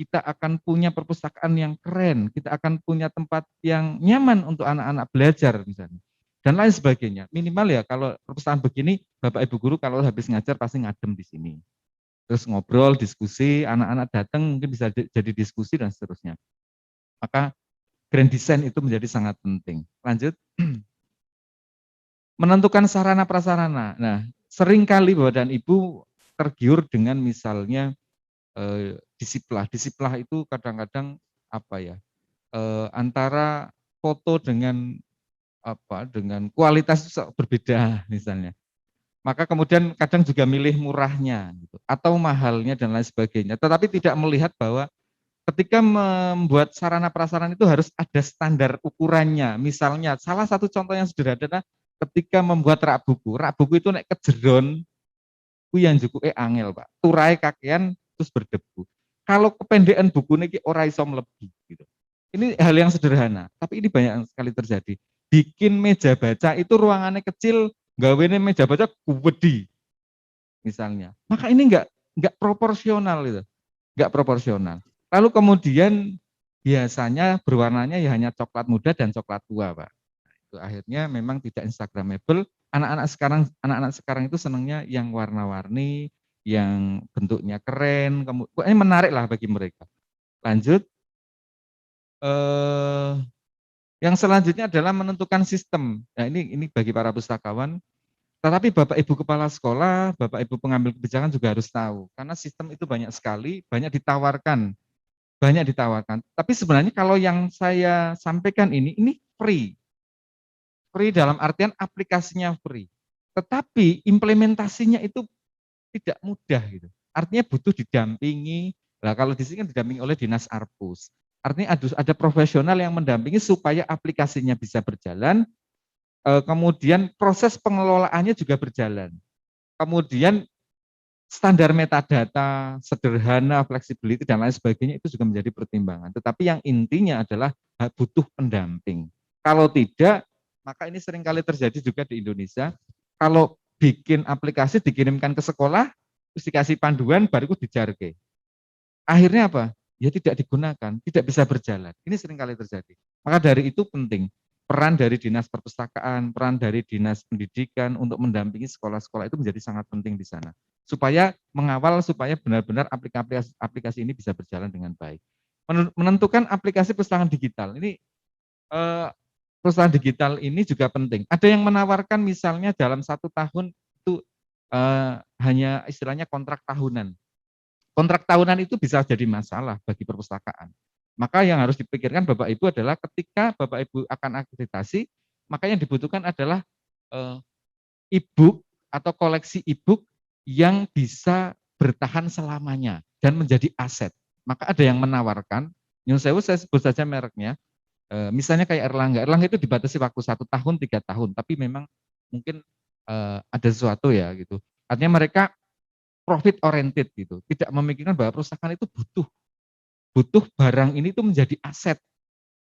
Kita akan punya perpustakaan yang keren, kita akan punya tempat yang nyaman untuk anak-anak belajar misalnya. Dan lain sebagainya. Minimal ya kalau perpustakaan begini, Bapak Ibu guru kalau habis ngajar pasti ngadem di sini. Terus ngobrol, diskusi, anak-anak datang mungkin bisa jadi diskusi dan seterusnya. Maka grand design itu menjadi sangat penting. Lanjut. Menentukan sarana prasarana. Nah, seringkali Bapak dan Ibu tergiur dengan misalnya disiplah. Disiplah itu kadang-kadang antara foto dengan dengan kualitas itu berbeda misalnya. Maka kemudian kadang juga milih murahnya gitu, atau mahalnya dan lain sebagainya. Tetapi tidak melihat bahwa ketika membuat sarana prasarana itu harus ada standar ukurannya. Misalnya salah satu contoh yang sederhana ketika membuat rak buku itu naik kejeron, yang jukuke angel Pak. Turai kakean terus berdebu. Kalau kependekan buku ini ora iso mlebu gitu. Ini hal yang sederhana, tapi ini banyak sekali terjadi. Bikin meja baca itu ruangannya kecil, gawene meja baca gede misalnya. Maka ini enggak proporsional itu. Enggak proporsional. Lalu kemudian biasanya berwarnanya ya hanya coklat muda dan coklat tua, Pak. Itu akhirnya memang tidak instagramable anak-anak sekarang itu senangnya yang warna-warni, yang bentuknya keren, pokoknya menarik lah bagi mereka. Lanjut, yang selanjutnya adalah menentukan sistem. Nah, ini bagi para pustakawan. Tetapi Bapak Ibu Kepala Sekolah, Bapak Ibu pengambil kebijakan juga harus tahu, karena sistem itu banyak sekali, banyak ditawarkan. Tapi sebenarnya kalau yang saya sampaikan ini free. Free dalam artian aplikasinya free. Tetapi implementasinya itu tidak mudah gitu. Artinya butuh didampingi. Nah, kalau di sini kan didampingi oleh Dinas Arpus. Artinya ada profesional yang mendampingi supaya aplikasinya bisa berjalan. Kemudian proses pengelolaannya juga berjalan. Kemudian standar metadata, sederhana, flexibility, dan lain sebagainya itu juga menjadi pertimbangan. Tetapi yang intinya adalah butuh pendamping. Kalau tidak, maka ini seringkali terjadi juga di Indonesia. Kalau bikin aplikasi dikirimkan ke sekolah, terus dikasih panduan, baru itu dijarke. Akhirnya apa? Ya tidak digunakan, tidak bisa berjalan. Ini seringkali terjadi. Maka dari itu penting peran dari Dinas Perpustakaan, peran dari Dinas Pendidikan untuk mendampingi sekolah-sekolah itu menjadi sangat penting di sana. Supaya mengawal supaya benar-benar aplikasi ini bisa berjalan dengan baik. Menentukan aplikasi perpustakaan digital. Ini perpustakaan digital ini juga penting. Ada yang menawarkan misalnya dalam 1 tahun itu hanya istilahnya kontrak tahunan. Kontrak tahunan itu bisa jadi masalah bagi perpustakaan. Maka yang harus dipikirkan Bapak Ibu adalah ketika Bapak Ibu akan akreditasi, maka yang dibutuhkan adalah e-book atau koleksi e-book yang bisa bertahan selamanya dan menjadi aset. Maka ada yang menawarkan, nyun sewu saya sebut saja mereknya, misalnya kayak Erlangga. Erlangga itu dibatasi waktu 1 tahun, 3 tahun, tapi memang mungkin ada sesuatu ya gitu. Artinya mereka profit oriented gitu, tidak memikirkan bahwa perusahaan itu butuh barang ini itu menjadi aset,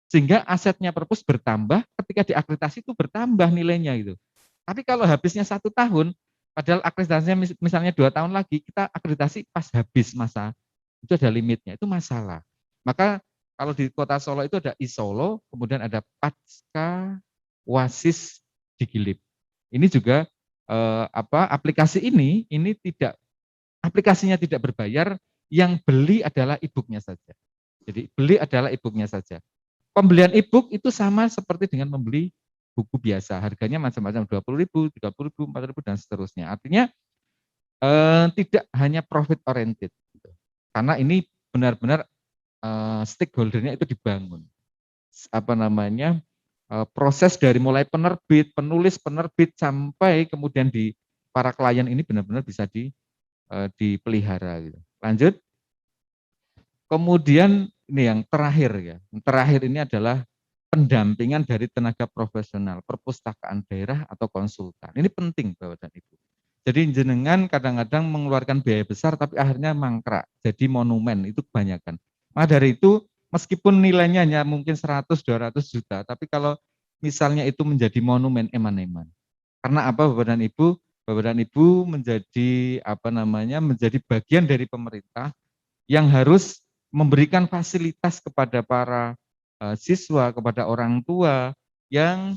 sehingga asetnya perpus bertambah ketika diakreditasi itu bertambah nilainya gitu. Tapi kalau habisnya 1 tahun, padahal akreditasinya misalnya 2 tahun lagi, kita akreditasi pas habis masa, itu ada limitnya, itu masalah. Maka kalau di Kota Solo itu ada ISolo, kemudian ada Pasca Wasis Digilip. Ini juga aplikasi ini aplikasinya tidak berbayar, yang beli adalah e-booknya saja. Jadi beli adalah e-booknya saja. Pembelian e-book itu sama seperti dengan membeli buku biasa. Harganya macam-macam, 20.000, 30.000, 4.000 dan seterusnya. Artinya tidak hanya profit oriented. Gitu. Karena ini benar-benar stakeholdernya itu dibangun. Proses dari mulai penerbit, penulis, penerbit sampai kemudian di para klien ini benar-benar bisa dipelihara gitu. Lanjut. Kemudian ini yang terakhir ya. Yang terakhir ini adalah pendampingan dari tenaga profesional, perpustakaan daerah atau konsultan. Ini penting Bapak dan Ibu. Jadi jenengan kadang-kadang mengeluarkan biaya besar tapi akhirnya mangkrak. Jadi monumen itu kebanyakan. Maka dari itu meskipun nilainya hanya mungkin 100-200 juta, tapi kalau misalnya itu menjadi monumen eman-eman. Karena apa Bapak dan Ibu? Bapak dan Ibu menjadi menjadi bagian dari pemerintah yang harus memberikan fasilitas kepada para siswa, kepada orang tua yang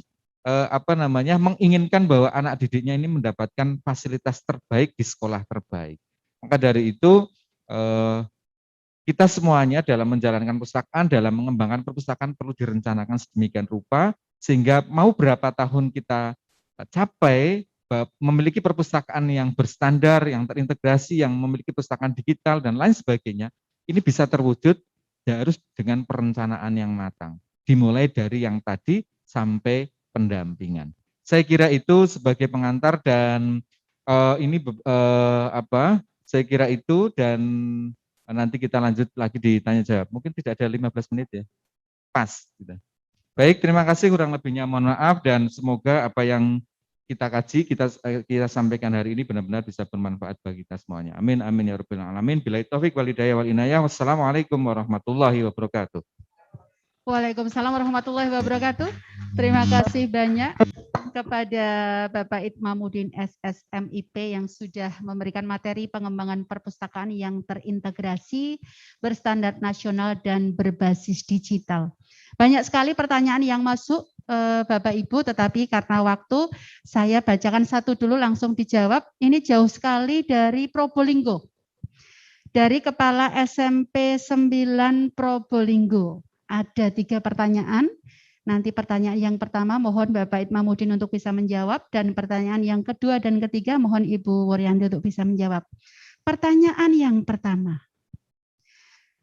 menginginkan bahwa anak didiknya ini mendapatkan fasilitas terbaik di sekolah terbaik. Maka dari itu kita semuanya dalam menjalankan perpustakaan, dalam mengembangkan perpustakaan perlu direncanakan sedemikian rupa sehingga mau berapa tahun kita capai memiliki perpustakaan yang berstandar, yang terintegrasi, yang memiliki perpustakaan digital dan lain sebagainya, ini bisa terwujud ya harus dengan perencanaan yang matang. Dimulai dari yang tadi sampai pendampingan. Saya kira itu sebagai pengantar dan saya kira itu dan nanti kita lanjut lagi ditanya jawab. Mungkin tidak ada 15 menit ya. Pas gitu. Baik, terima kasih, kurang lebihnya mohon maaf dan semoga apa yang kita kaji, kita sampaikan hari ini benar-benar bisa bermanfaat bagi kita semuanya. Amin, amin ya rabbal alamin. Billahi taufik wal hidayah wal inayah. Wassalamualaikum warahmatullahi wabarakatuh. Waalaikumsalam warahmatullahi wabarakatuh. Terima kasih banyak kepada Bapak Itmamuddin SSMIP yang sudah memberikan materi pengembangan perpustakaan yang terintegrasi, berstandar nasional dan berbasis digital. Banyak sekali pertanyaan yang masuk Bapak Ibu, tetapi karena waktu saya bacakan satu dulu langsung dijawab. Ini jauh sekali dari Probolinggo. Dari Kepala SMP 9 Probolinggo. Ada 3 pertanyaan. Nanti pertanyaan yang pertama mohon Bapak Itmamuddin untuk bisa menjawab, dan pertanyaan yang kedua dan ketiga mohon Ibu Wuryanti untuk bisa menjawab. Pertanyaan yang pertama.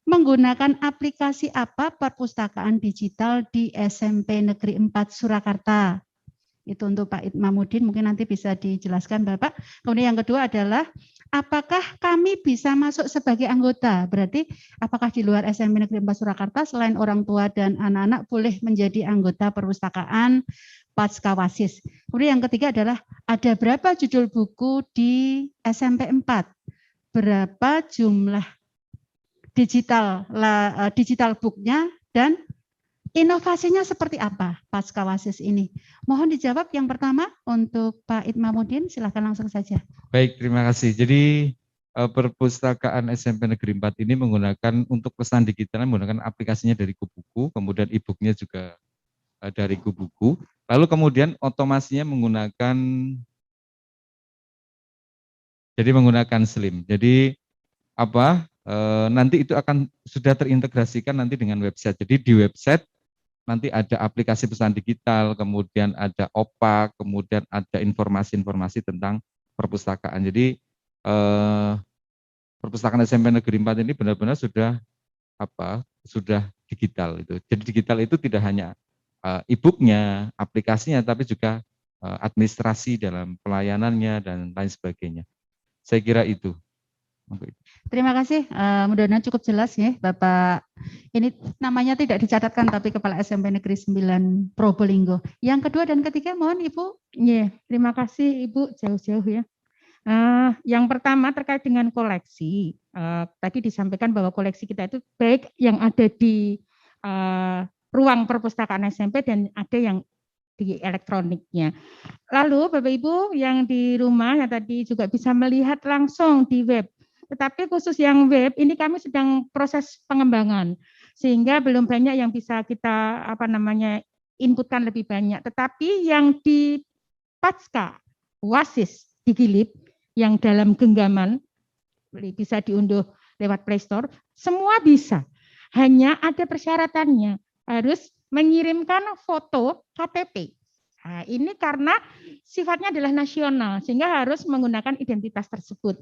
Menggunakan aplikasi apa perpustakaan digital di SMP Negeri 4 Surakarta? Itu untuk Pak Itmamuddin, mungkin nanti bisa dijelaskan Bapak. Kemudian yang kedua adalah, apakah kami bisa masuk sebagai anggota? Berarti apakah di luar SMP Negeri 4 Surakarta selain orang tua dan anak-anak boleh menjadi anggota perpustakaan pasca WASIS? Kemudian yang ketiga adalah, ada berapa judul buku di SMP 4? Berapa jumlah digital booknya, dan inovasinya seperti apa pasca WASIS ini? Mohon dijawab yang pertama untuk Pak Itmamuddin, silakan langsung saja. Baik, terima kasih. Jadi perpustakaan SMP Negeri 4 ini menggunakan untuk pesan digital, menggunakan aplikasinya dari Kubuku, kemudian e-booknya juga dari Kubuku. Lalu kemudian otomasinya menggunakan Slim. Jadi apa? Nanti itu akan sudah terintegrasikan nanti dengan website. Jadi di website nanti ada aplikasi pesan digital, kemudian ada OPA, kemudian ada informasi-informasi tentang perpustakaan. Jadi perpustakaan SMP Negeri 4 ini benar-benar sudah digital itu. Jadi digital itu tidak hanya e-booknya, aplikasinya, tapi juga administrasi dalam pelayanannya dan lain sebagainya. Saya kira itu. Terima kasih, mudah-mudahan cukup jelas ya Bapak. Ini namanya tidak dicatatkan tapi Kepala SMP Negeri 9 Probolinggo. Yang kedua dan ketiga mohon Ibu. Iya, terima kasih Ibu, jauh-jauh ya. Yang pertama terkait dengan koleksi. Tadi disampaikan bahwa koleksi kita itu baik yang ada di ruang perpustakaan SMP dan ada yang di elektroniknya. Lalu Bapak Ibu yang di rumah yang tadi juga bisa melihat langsung di web. Tetapi khusus yang web ini kami sedang proses pengembangan sehingga belum banyak yang bisa kita inputkan lebih banyak. Tetapi yang di pasca WASIS Digilib yang dalam genggaman bisa diunduh lewat Play Store, semua bisa. Hanya ada persyaratannya, harus mengirimkan foto KTP. Nah, ini karena sifatnya adalah nasional sehingga harus menggunakan identitas tersebut.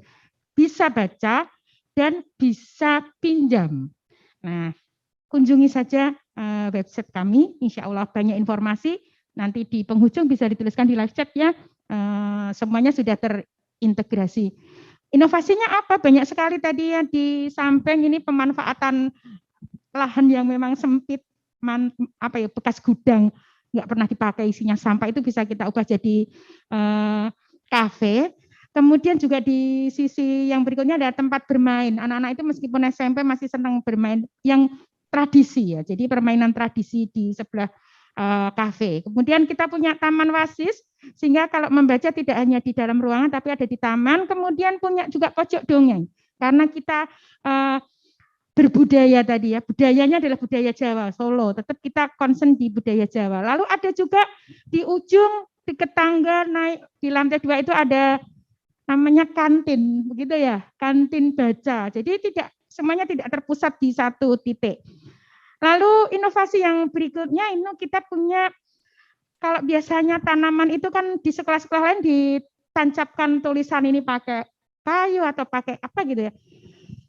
Bisa baca dan bisa pinjam. Nah, kunjungi saja website kami, insya Allah banyak informasi. Nanti di penghujung bisa dituliskan di live chat ya, semuanya sudah terintegrasi. Inovasinya apa? Banyak sekali tadi ya di samping ini pemanfaatan lahan yang memang sempit, bekas gudang nggak pernah dipakai isinya sampah itu bisa kita ubah jadi kafe. Kemudian juga di sisi yang berikutnya ada tempat bermain. Anak-anak itu meskipun SMP masih senang bermain yang tradisi ya. Jadi permainan tradisi di sebelah kafe. Kemudian kita punya taman WASIS sehingga kalau membaca tidak hanya di dalam ruangan tapi ada di taman. Kemudian punya juga pojok dongeng. Karena kita berbudaya tadi ya. Budayanya adalah budaya Jawa, Solo. Tetap kita concern di budaya Jawa. Lalu ada juga di ujung di tangga naik di lantai 2 itu ada namanya kantin, begitu ya, kantin baca. Jadi semuanya tidak terpusat di satu titik. Lalu inovasi yang berikutnya ini kita punya, kalau biasanya tanaman itu kan di sekolah-sekolah lain ditancapkan tulisan ini pakai kayu atau pakai apa gitu ya.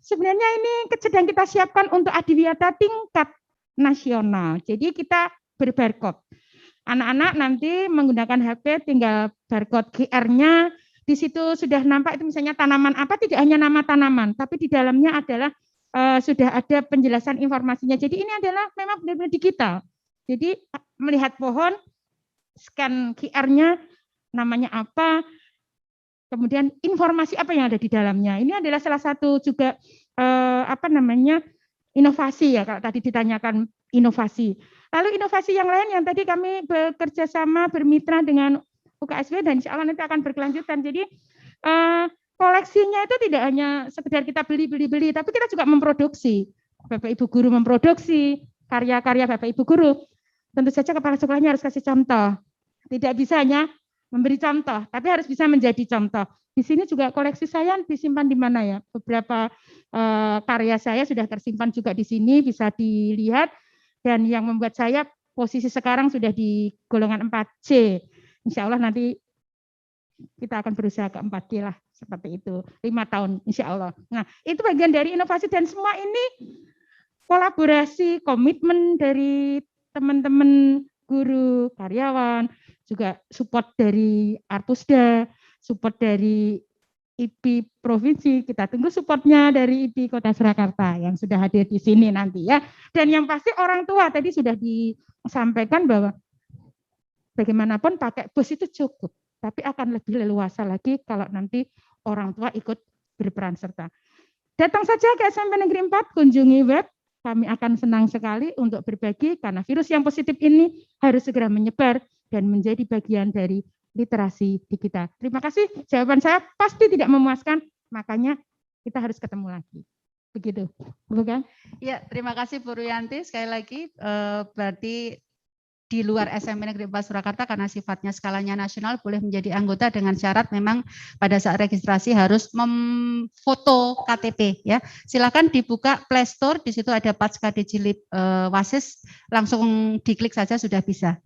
Sebenarnya ini sedang kita siapkan untuk adiwiyata tingkat nasional. Jadi kita berbarcode. Anak-anak nanti menggunakan HP tinggal barcode QR-nya. Di situ sudah nampak itu misalnya tanaman apa, tidak hanya nama tanaman, tapi di dalamnya adalah sudah ada penjelasan informasinya. Jadi ini adalah memang benar-benar digital. Jadi melihat pohon, scan QR-nya, namanya apa, kemudian informasi apa yang ada di dalamnya. Ini adalah salah satu juga inovasi ya, kalau tadi ditanyakan inovasi. Lalu inovasi yang lain yang tadi kami bekerja sama bermitra dengan UKSW dan insya Allah nanti akan berkelanjutan. Jadi koleksinya itu tidak hanya sekedar kita beli, tapi kita juga memproduksi. Bapak Ibu guru memproduksi karya-karya Bapak Ibu guru. tentu saja kepala sekolahnya harus kasih contoh. Tidak bisa hanya memberi contoh, tapi harus bisa menjadi contoh. Di sini juga koleksi saya disimpan di mana ya? Beberapa karya saya sudah tersimpan juga di sini, bisa dilihat. Dan yang membuat saya posisi sekarang sudah di golongan 4C. Insya Allah nanti kita akan berusaha ke 4D lah, seperti itu. 5 tahun, insya Allah. Nah, itu bagian dari inovasi dan semua ini kolaborasi, komitmen dari teman-teman guru, karyawan, juga support dari Arpusda, support dari IP Provinsi, kita tunggu supportnya dari IP Kota Surakarta yang sudah hadir di sini nanti ya. Dan yang pasti orang tua tadi sudah disampaikan bahwa bagaimanapun pakai bus itu cukup, tapi akan lebih leluasa lagi kalau nanti orang tua ikut berperan serta. Datang saja ke SMP Negeri 4, kunjungi web, kami akan senang sekali untuk berbagi karena virus yang positif ini harus segera menyebar dan menjadi bagian dari literasi di kita. Terima kasih, jawaban saya pasti tidak memuaskan, makanya kita harus ketemu lagi. Begitu, bukan? Ya, terima kasih Bu Ruyanti. Sekali lagi, berarti di luar SMP Negeri 4 Surakarta karena sifatnya skalanya nasional boleh menjadi anggota dengan syarat memang pada saat registrasi harus memfoto KTP ya. Silakan dibuka Play Store, di situ ada Patsca Digilit Wasis, langsung diklik saja sudah bisa.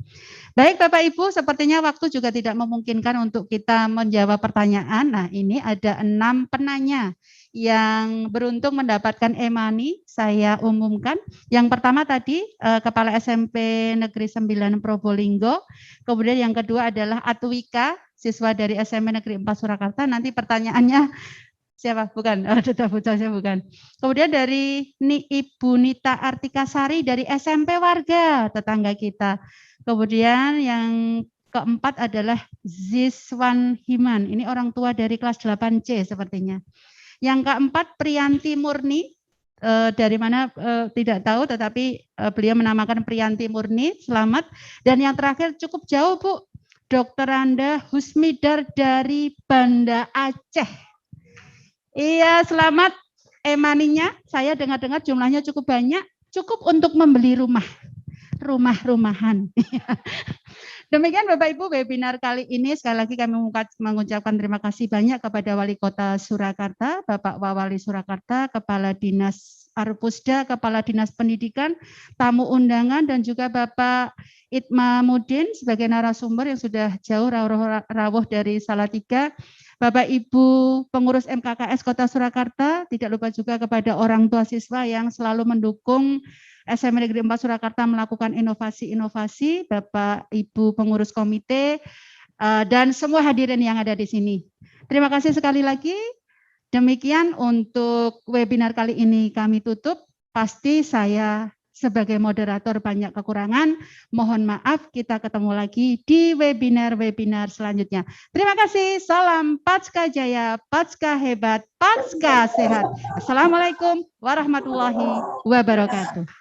Baik Bapak Ibu, sepertinya waktu juga tidak memungkinkan untuk kita menjawab pertanyaan. Nah, ini ada 6 penanya yang beruntung mendapatkan e-money, saya umumkan. Yang pertama tadi Kepala SMP Negeri 9 Probolinggo, kemudian yang kedua adalah Atwika, siswa dari SMP Negeri 4 Surakarta. Nanti pertanyaannya siapa? Bukan, Duta Pucasnya bukan. Kemudian dari Ibu Nita Artikasari dari SMP Warga, tetangga kita. Kemudian yang keempat adalah Ziswan Himan, ini orang tua dari kelas 8C sepertinya. Yang keempat Priyanti Murni, dari mana tidak tahu, tetapi beliau menamakan Priyanti Murni, selamat. Dan yang terakhir cukup jauh Bu, Dr. Randa Husmidar dari Banda Aceh. Iya, selamat e-money-nya, saya dengar-dengar jumlahnya cukup banyak, cukup untuk membeli rumah-rumahan. Demikian Bapak Ibu webinar kali ini, sekali lagi kami mengucapkan terima kasih banyak kepada Wali Kota Surakarta, Bapak Wawali Surakarta, Kepala Dinas Arpusda, Kepala Dinas Pendidikan, tamu undangan dan juga Bapak Itmamudin sebagai narasumber yang sudah jauh rawuh dari Salatiga, Bapak Ibu pengurus MKKS Kota Surakarta, tidak lupa juga kepada orang tua siswa yang selalu mendukung SMP Negeri 4 Surakarta melakukan inovasi-inovasi, Bapak Ibu pengurus komite, dan semua hadirin yang ada di sini. Terima kasih sekali lagi. Demikian untuk webinar kali ini kami tutup. Pasti saya sebagai moderator banyak kekurangan. Mohon maaf, kita ketemu lagi di webinar-webinar selanjutnya. Terima kasih. Salam Patsca Jaya, Patsca hebat, Patsca sehat. Assalamualaikum warahmatullahi wabarakatuh.